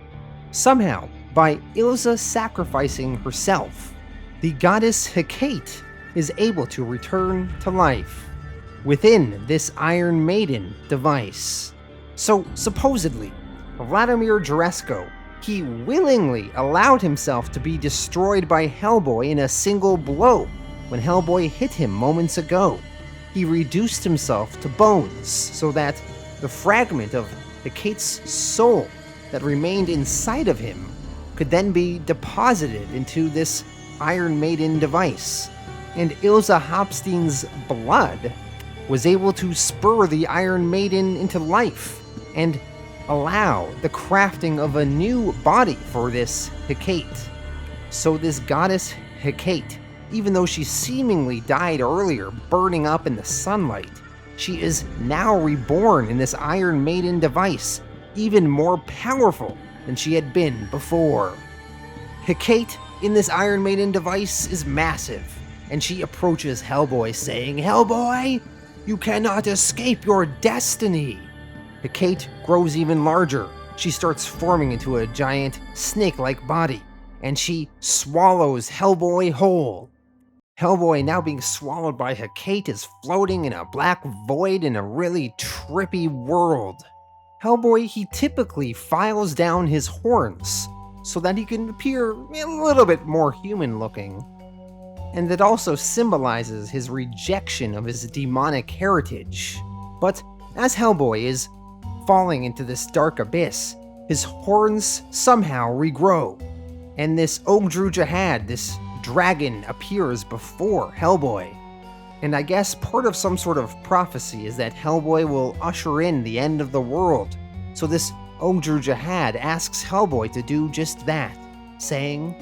Somehow, by Ilsa sacrificing herself, the goddess Hecate is able to return to life within this Iron Maiden device. So supposedly, Vladimir Juresko, he willingly allowed himself to be destroyed by Hellboy in a single blow when Hellboy hit him moments ago. He reduced himself to bones so that the fragment of Hecate's soul that remained inside of him could then be deposited into this Iron Maiden device. And Ilsa Hopstein's blood was able to spur the Iron Maiden into life and allow the crafting of a new body for this Hecate. So this goddess Hecate, even though she seemingly died earlier, burning up in the sunlight, she is now reborn in this Iron Maiden device, even more powerful than she had been before. Hecate in this Iron Maiden device is massive, and she approaches Hellboy saying, "Hellboy, you cannot escape your destiny." Hecate grows even larger. She starts forming into a giant snake-like body, and she swallows Hellboy whole. Hellboy, now being swallowed by Hecate, is floating in a black void in a really trippy world. Hellboy, he typically files down his horns so that he can appear a little bit more human looking. And that also symbolizes his rejection of his demonic heritage. But as Hellboy is falling into this dark abyss, his horns somehow regrow, and this Ogdru Jahad, this dragon, appears before Hellboy. And I guess part of some sort of prophecy is that Hellboy will usher in the end of the world. So this Ogdru Jahad asks Hellboy to do just that, saying,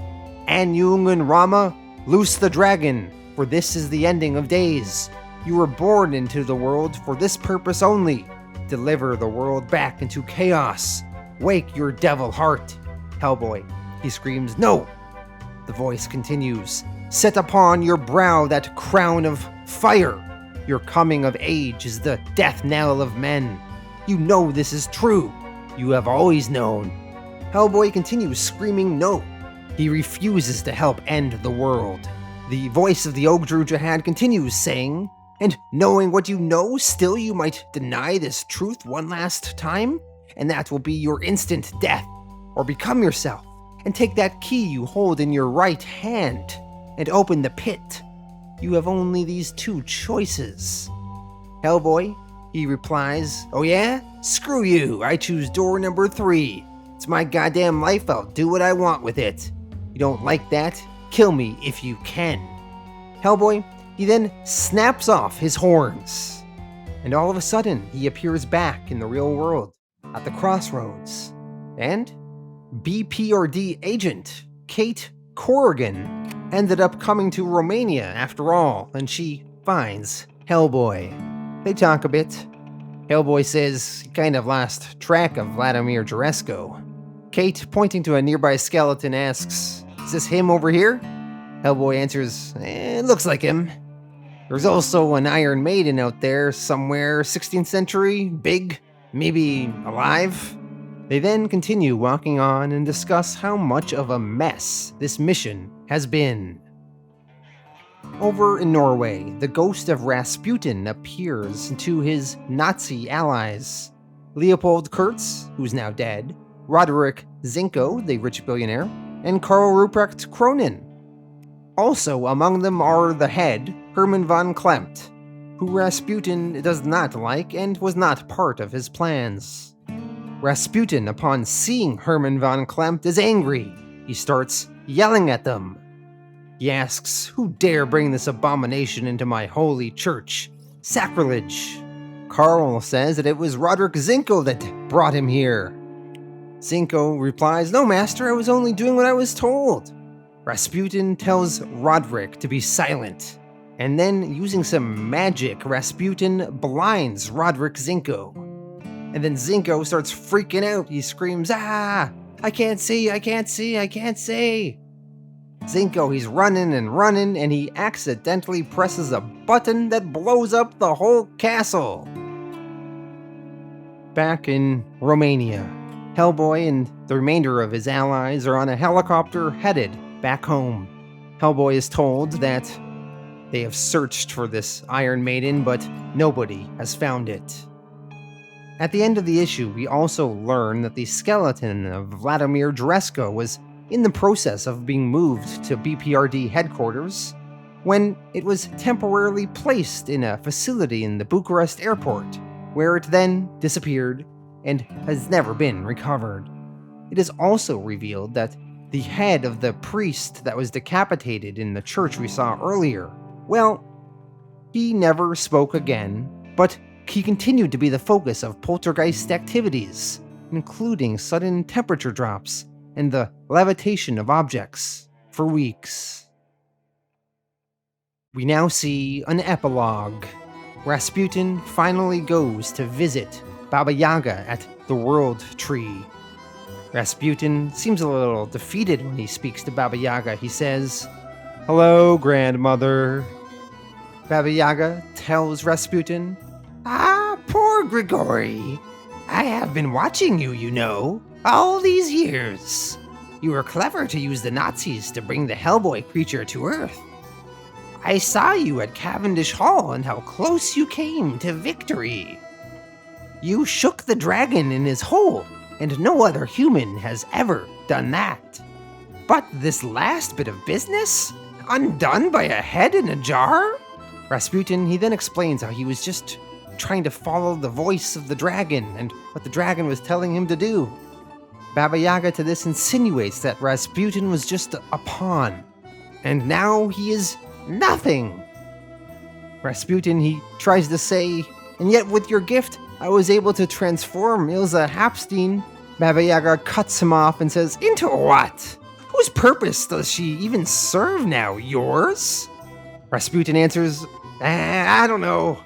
"Anyung Rama, loose the dragon, for this is the ending of days. You were born into the world for this purpose only. Deliver the world back into chaos. Wake your devil heart." Hellboy, he screams, "No!" The voice continues, "Set upon your brow that crown of fire. Your coming of age is the death knell of men. You know this is true. You have always known." Hellboy continues screaming no. He refuses to help end the world. The voice of the Ogdru Jahad continues saying, "And knowing what you know, still you might deny this truth one last time? And that will be your instant death. Or become yourself, and take that key you hold in your right hand, and open the pit. You have only these two choices." Hellboy, he replies, "Oh yeah? Screw you, I choose door number 3. It's my goddamn life, I'll do what I want with it. You don't like that? Kill me if you can." Hellboy, he then snaps off his horns, and all of a sudden he appears back in the real world, at the crossroads, and B.P.R.D. agent Kate Corrigan ended up coming to Romania after all, and she finds Hellboy. They talk a bit. Hellboy says he kind of lost track of Vladimir Jaresko. Kate, pointing to a nearby skeleton, asks, "Is this him over here?" Hellboy answers, "It looks like him. There's also an Iron Maiden out there somewhere, 16th century, big, maybe alive." They then continue walking on and discuss how much of a mess this mission has been. Over in Norway, the ghost of Rasputin appears to his Nazi allies. Leopold Kurtz, who's now dead, Roderick Zinko, the rich billionaire, and Karl Ruprecht Kronin. Also among them are the head, Herman von Klemt, who Rasputin does not like and was not part of his plans. Rasputin, upon seeing Herman von Klemt, is angry. He starts yelling at them. He asks, "Who dare bring this abomination into my holy church? Sacrilege!" Karl says that it was Roderick Zinko that brought him here. Zinko replies, "No, master, I was only doing what I was told." Rasputin tells Roderick to be silent, and then, using some magic, Rasputin blinds Roderick Zinko. And then Zinko starts freaking out. He screams, "Ah! I can't see, I can't see, I can't see!" Zinko, he's running, and he accidentally presses a button that blows up the whole castle. Back in Romania, Hellboy and the remainder of his allies are on a helicopter headed back home. Hellboy is told that they have searched for this Iron Maiden, but nobody has found it. At the end of the issue, we also learn that the skeleton of Vladimir Jaresko was in the process of being moved to B.P.R.D. headquarters when it was temporarily placed in a facility in the Bucharest airport, where it then disappeared and has never been recovered. It is also revealed that the head of the priest that was decapitated in the church we saw earlier, well, he never spoke again, but he continued to be the focus of poltergeist activities, including sudden temperature drops and the levitation of objects, for weeks. We now see an epilogue. Rasputin finally goes to visit Baba Yaga at the World Tree. Rasputin seems a little defeated when he speaks to Baba Yaga. He says, "Hello, grandmother." Baba Yaga tells Rasputin, "Ah, poor Grigory. I have been watching you, you know, all these years. You were clever to use the Nazis to bring the Hellboy creature to Earth. I saw you at Cavendish Hall and how close you came to victory. You shook the dragon in his hole, and no other human has ever done that. But this last bit of business? Undone by a head in a jar? Rasputin, he then explains how he was just trying to follow the voice of the dragon and what the dragon was telling him to do. Baba Yaga to this insinuates that Rasputin was just a pawn, and now he is nothing. Rasputin, he tries to say, and yet with your gift, I was able to transform Ilsa Hapstein. Baba Yaga cuts him off and says, into what? Whose purpose does she even serve now? Yours? Rasputin answers, I don't know.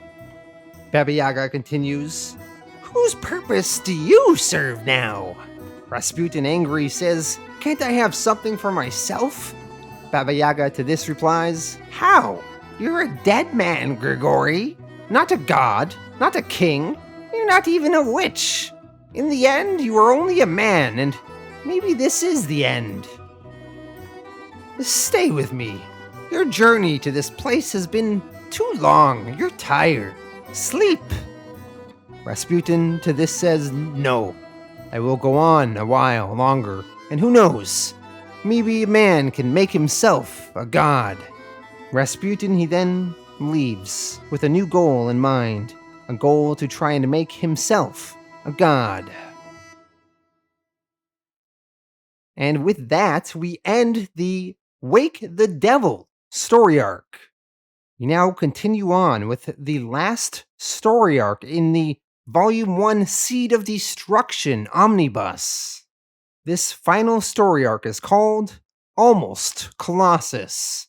Baba Yaga continues, whose purpose do you serve now? Rasputin, angry, says, can't I have something for myself? Baba Yaga to this replies, how? You're a dead man, Grigory. Not a god, not a king. You're not even a witch. In the end, you are only a man, and maybe this is the end. Stay with me. Your journey to this place has been too long. You're tired. Sleep. Rasputin to this says, no. I will go on a while longer, and who knows? Maybe a man can make himself a god. Rasputin, he then leaves with a new goal in mind, a goal to try and make himself a god. And with that, we end the Wake the Devil story arc. We now continue on with the last story arc in the Volume 1 Seed of Destruction Omnibus. This final story arc is called Almost Colossus.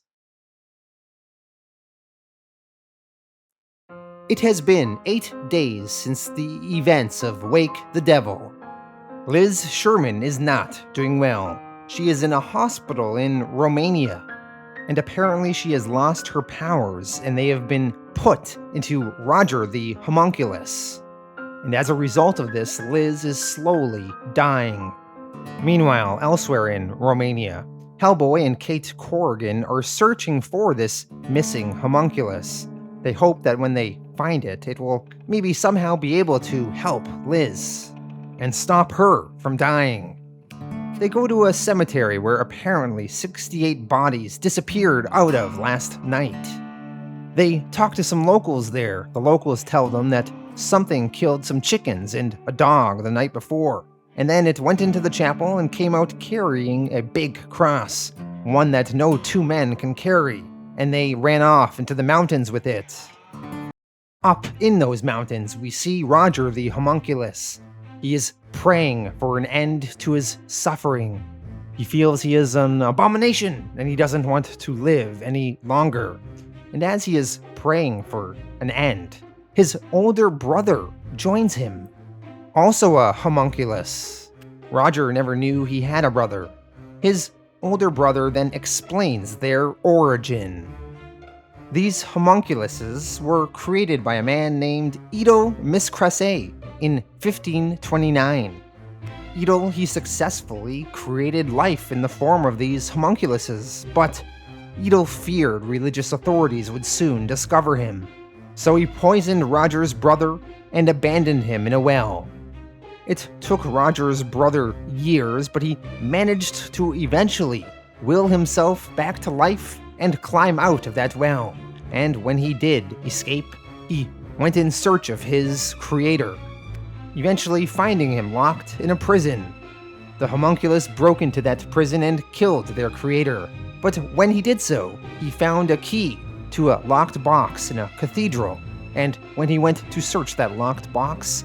It has been 8 days since the events of Wake the Devil. Liz Sherman is not doing well. She is in a hospital in Romania, and apparently she has lost her powers and they have been put into Roger the Homunculus. And as a result of this, Liz is slowly dying. Meanwhile, elsewhere in Romania, Hellboy and Kate Corrigan are searching for this missing homunculus. They hope that when they find it, it will maybe somehow be able to help Liz and stop her from dying. They go to a cemetery where apparently 68 bodies disappeared out of last night. They talk to some locals there. The locals tell them that something killed some chickens and a dog the night before, and then it went into the chapel and came out carrying a big cross, one that no two men can carry, and they ran off into the mountains with it. Up in those mountains, we see Roger the Homunculus. He is praying for an end to his suffering. He feels he is an abomination, and he doesn't want to live any longer. And as he is praying for an end, his older brother joins him, also a homunculus. Roger never knew he had a brother. His older brother then explains their origin. These homunculuses were created by a man named Idol Miscrasset in 1529. Idol, he successfully created life in the form of these homunculuses, but Idol feared religious authorities would soon discover him. So he poisoned Roger's brother and abandoned him in a well. It took Roger's brother years, but he managed to eventually will himself back to life and climb out of that well. And when he did escape, he went in search of his creator, eventually finding him locked in a prison. The homunculus broke into that prison and killed their creator. But when he did so, he found a key to a locked box in a cathedral, and when he went to search that locked box,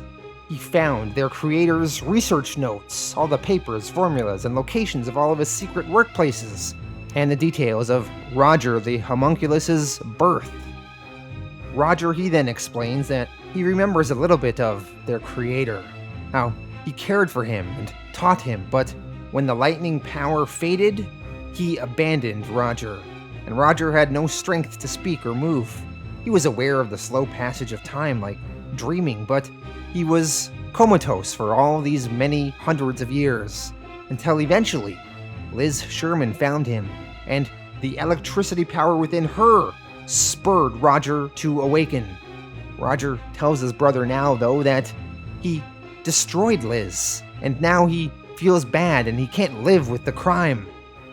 he found their creator's research notes, all the papers, formulas, and locations of all of his secret workplaces, and the details of Roger the Homunculus's birth. Roger, he then explains that he remembers a little bit of their creator, how he cared for him and taught him, but when the lightning power faded, he abandoned Roger, and Roger had no strength to speak or move. He was aware of the slow passage of time, like dreaming, but he was comatose for all these many hundreds of years, until eventually Liz Sherman found him, and the electricity power within her spurred Roger to awaken. Roger tells his brother now, though, that he destroyed Liz, and now he feels bad and he can't live with the crime.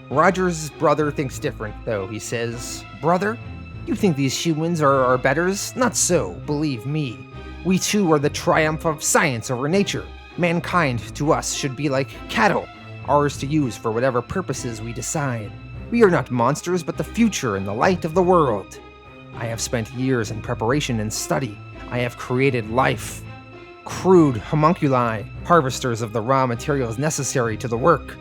Roger's brother thinks different, though. He says, "Brother, you think these humans are our betters? Not so, believe me. We too are the triumph of science over nature. Mankind to us should be like cattle, ours to use for whatever purposes we decide. We are not monsters, but the future and the light of the world. I have spent years in preparation and study. I have created life. Crude homunculi, harvesters of the raw materials necessary to the work."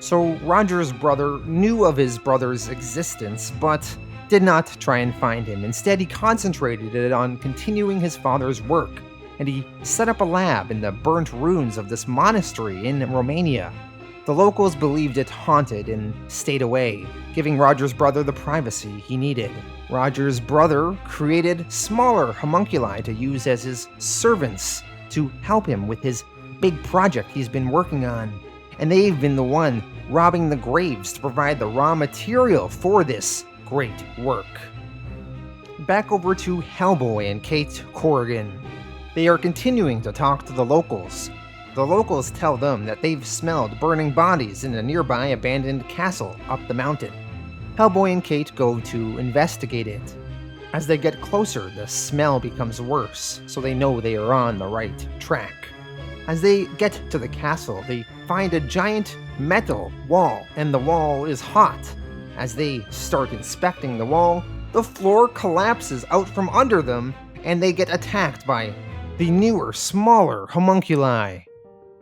So Roger's brother knew of his brother's existence, but did not try and find him. Instead, he concentrated on continuing his father's work, and he set up a lab in the burnt ruins of this monastery in Romania. The locals believed it haunted and stayed away, giving Roger's brother the privacy he needed. Roger's brother created smaller homunculi to use as his servants to help him with his big project he's been working on. And they've been the one robbing the graves to provide the raw material for this great work. Back over to Hellboy and Kate Corrigan. They are continuing to talk to the locals. The locals tell them that they've smelled burning bodies in a nearby abandoned castle up the mountain. Hellboy and Kate go to investigate it. As they get closer, the smell becomes worse, so they know they are on the right track. As they get to the castle, they find a giant metal wall, and the wall is hot. As they start inspecting the wall, the floor collapses out from under them, and they get attacked by the newer, smaller homunculi.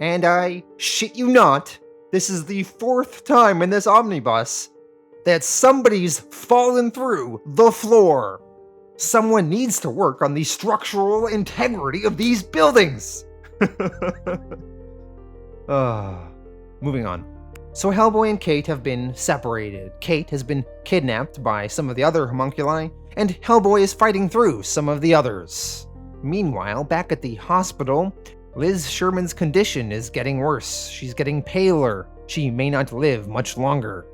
And I shit you not, this is the 4th time in this omnibus that somebody's fallen through the floor. Someone needs to work on the structural integrity of these buildings. Moving on. So Hellboy and Kate have been separated. Kate has been kidnapped by some of the other homunculi, and Hellboy is fighting through some of the others. Meanwhile, back at the hospital, Liz Sherman's condition is getting worse. She's getting paler. She may not live much longer.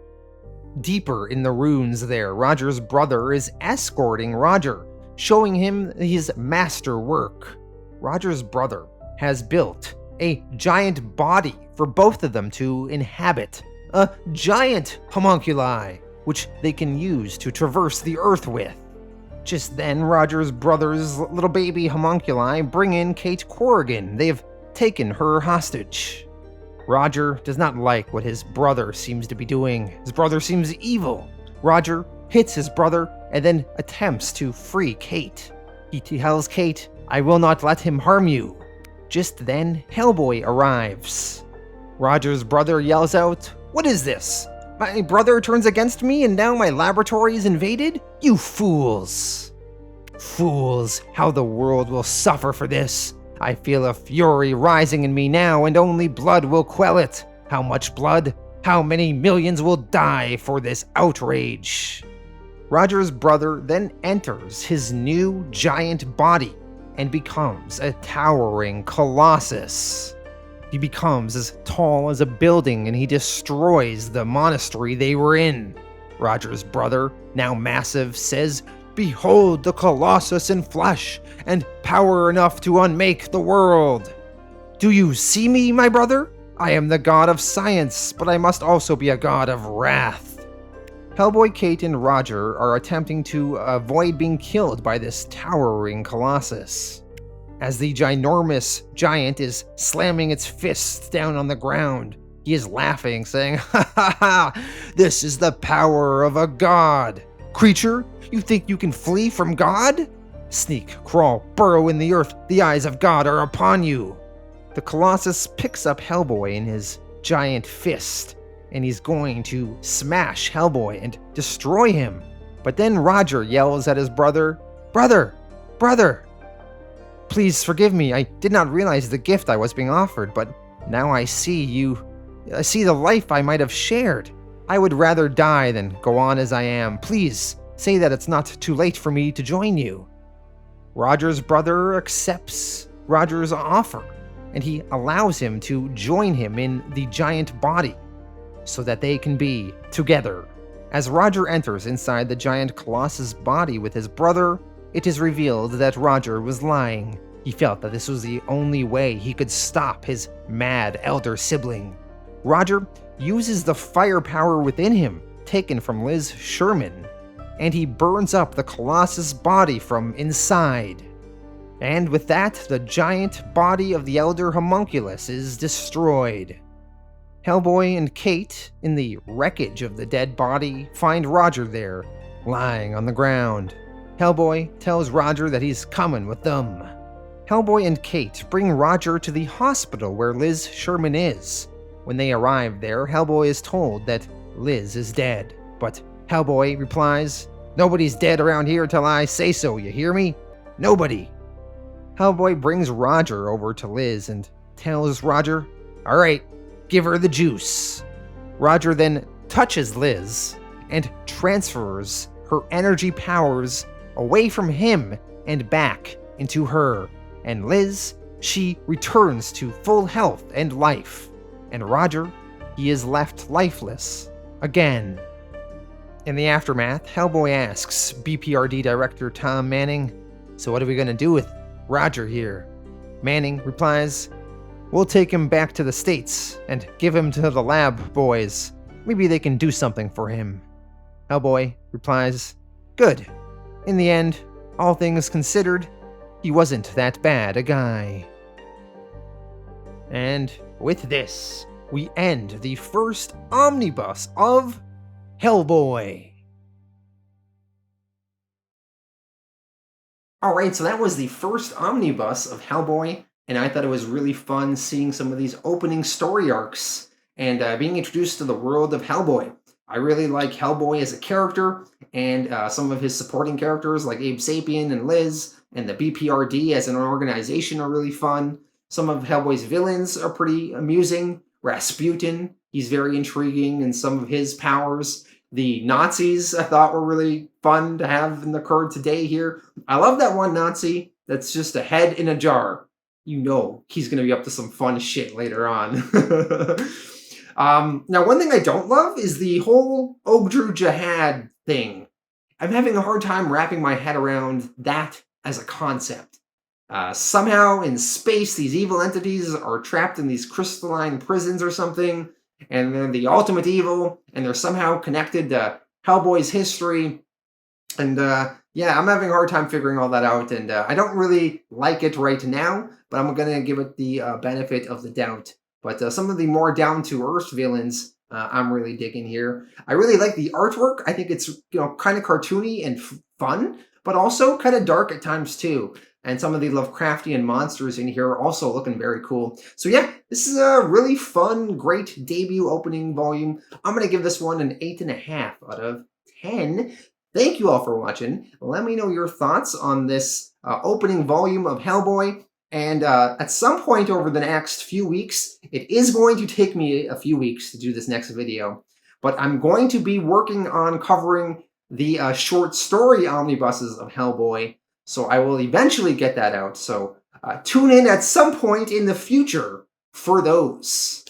Deeper in the ruins there, Roger's brother is escorting Roger, showing him his masterwork. Roger's brother has built a giant body for both of them to inhabit, a giant homunculi, which they can use to traverse the earth with. Just then, Roger's brother's little baby homunculi bring in Kate Corrigan. They've taken her hostage. Roger does not like what his brother seems to be doing. His brother seems evil. Roger hits his brother and then attempts to free Kate. He tells Kate, "I will not let him harm you." Just then, Hellboy arrives. Roger's brother yells out, "What is this? My brother turns against me and now my laboratory is invaded? You fools! Fools, how the world will suffer for this. I feel a fury rising in me now, and only blood will quell it. How much blood? How many millions will die for this outrage?" Roger's brother then enters his new giant body and becomes a towering Colossus. He becomes as tall as a building, and he destroys the monastery they were in. Roger's brother, now massive, says, "Behold the Colossus in flesh, and power enough to unmake the world. Do you see me, my brother? I am the god of science, but I must also be a god of wrath." Hellboy, Kate, and Roger are attempting to avoid being killed by this towering Colossus. As the ginormous giant is slamming its fists down on the ground, he is laughing, saying, "Ha ha ha! This is the power of a god! Creature, you think you can flee from God? Sneak, crawl, burrow in the earth, the eyes of God are upon you!" The Colossus picks up Hellboy in his giant fist, and he's going to smash Hellboy and destroy him. But then Roger yells at his brother, "Brother! Brother! Please forgive me. I did not realize the gift I was being offered, but now I see the life I might have shared. I would rather die than go on as I am. Please say that it's not too late for me to join you." Roger's brother accepts Roger's offer, and he allows him to join him in the giant body so that they can be together As Roger enters inside the giant Colossus body with his brother, it is revealed that Roger was lying. He felt that this was the only way he could stop his mad elder sibling. Roger uses the firepower within him, taken from Liz Sherman, and he burns up the Colossus body from inside. And with that, the giant body of the elder homunculus is destroyed. Hellboy and Kate, in the wreckage of the dead body, find Roger there, lying on the ground. Hellboy tells Roger that he's coming with them. Hellboy and Kate bring Roger to the hospital where Liz Sherman is. When they arrive there, Hellboy is told that Liz is dead. But Hellboy replies, "Nobody's dead around here till I say so, you hear me? Nobody." Hellboy brings Roger over to Liz and tells Roger, "All right, give her the juice." Roger then touches Liz and transfers her energy powers away from him and back into her. And Liz, she returns to full health and life. And Roger, he is left lifeless again. In the aftermath, Hellboy asks B.P.R.D. director Tom Manning, "So what are we gonna do with Roger here?" Manning replies, "We'll take him back to the States and give him to the lab boys. Maybe they can do something for him." Hellboy replies, "Good. In the end, all things considered, he wasn't that bad a guy." And with this, we end the first omnibus of Hellboy. Alright, so that was the first omnibus of Hellboy, and I thought it was really fun seeing some of these opening story arcs and being introduced to the world of Hellboy. I really like Hellboy as a character, and some of his supporting characters like Abe Sapien and Liz, and the B.P.R.D. as an organization are really fun. Some of Hellboy's villains are pretty amusing. Rasputin, he's very intriguing in some of his powers. The Nazis, I thought, were really fun to have in the card today here. I love that one Nazi that's just a head in a jar. You know he's going to be up to some fun shit later on. Now, one thing I don't love is the whole Ogdru Jihad thing. I'm having a hard time wrapping my head around that as a concept. Somehow in space, these evil entities are trapped in these crystalline prisons or something, and they're the ultimate evil, and they're somehow connected to Hellboy's history. And yeah, I'm having a hard time figuring all that out, and I don't really like it right now, but I'm going to give it the benefit of the doubt. But some of the more down-to-earth villains, I'm really digging here. I really like the artwork. I think it's kind of cartoony and fun, but also kind of dark at times too. And some of the Lovecraftian monsters in here are also looking very cool. So yeah, this is a really fun, great debut opening volume. I'm going to give this one an 8.5 out of 10. Thank you all for watching. Let me know your thoughts on this opening volume of Hellboy. And at some point over the next few weeks, it is going to take me a few weeks to do this next video, but I'm going to be working on covering the short story omnibuses of Hellboy, so I will eventually get that out. So tune in at some point in the future for those.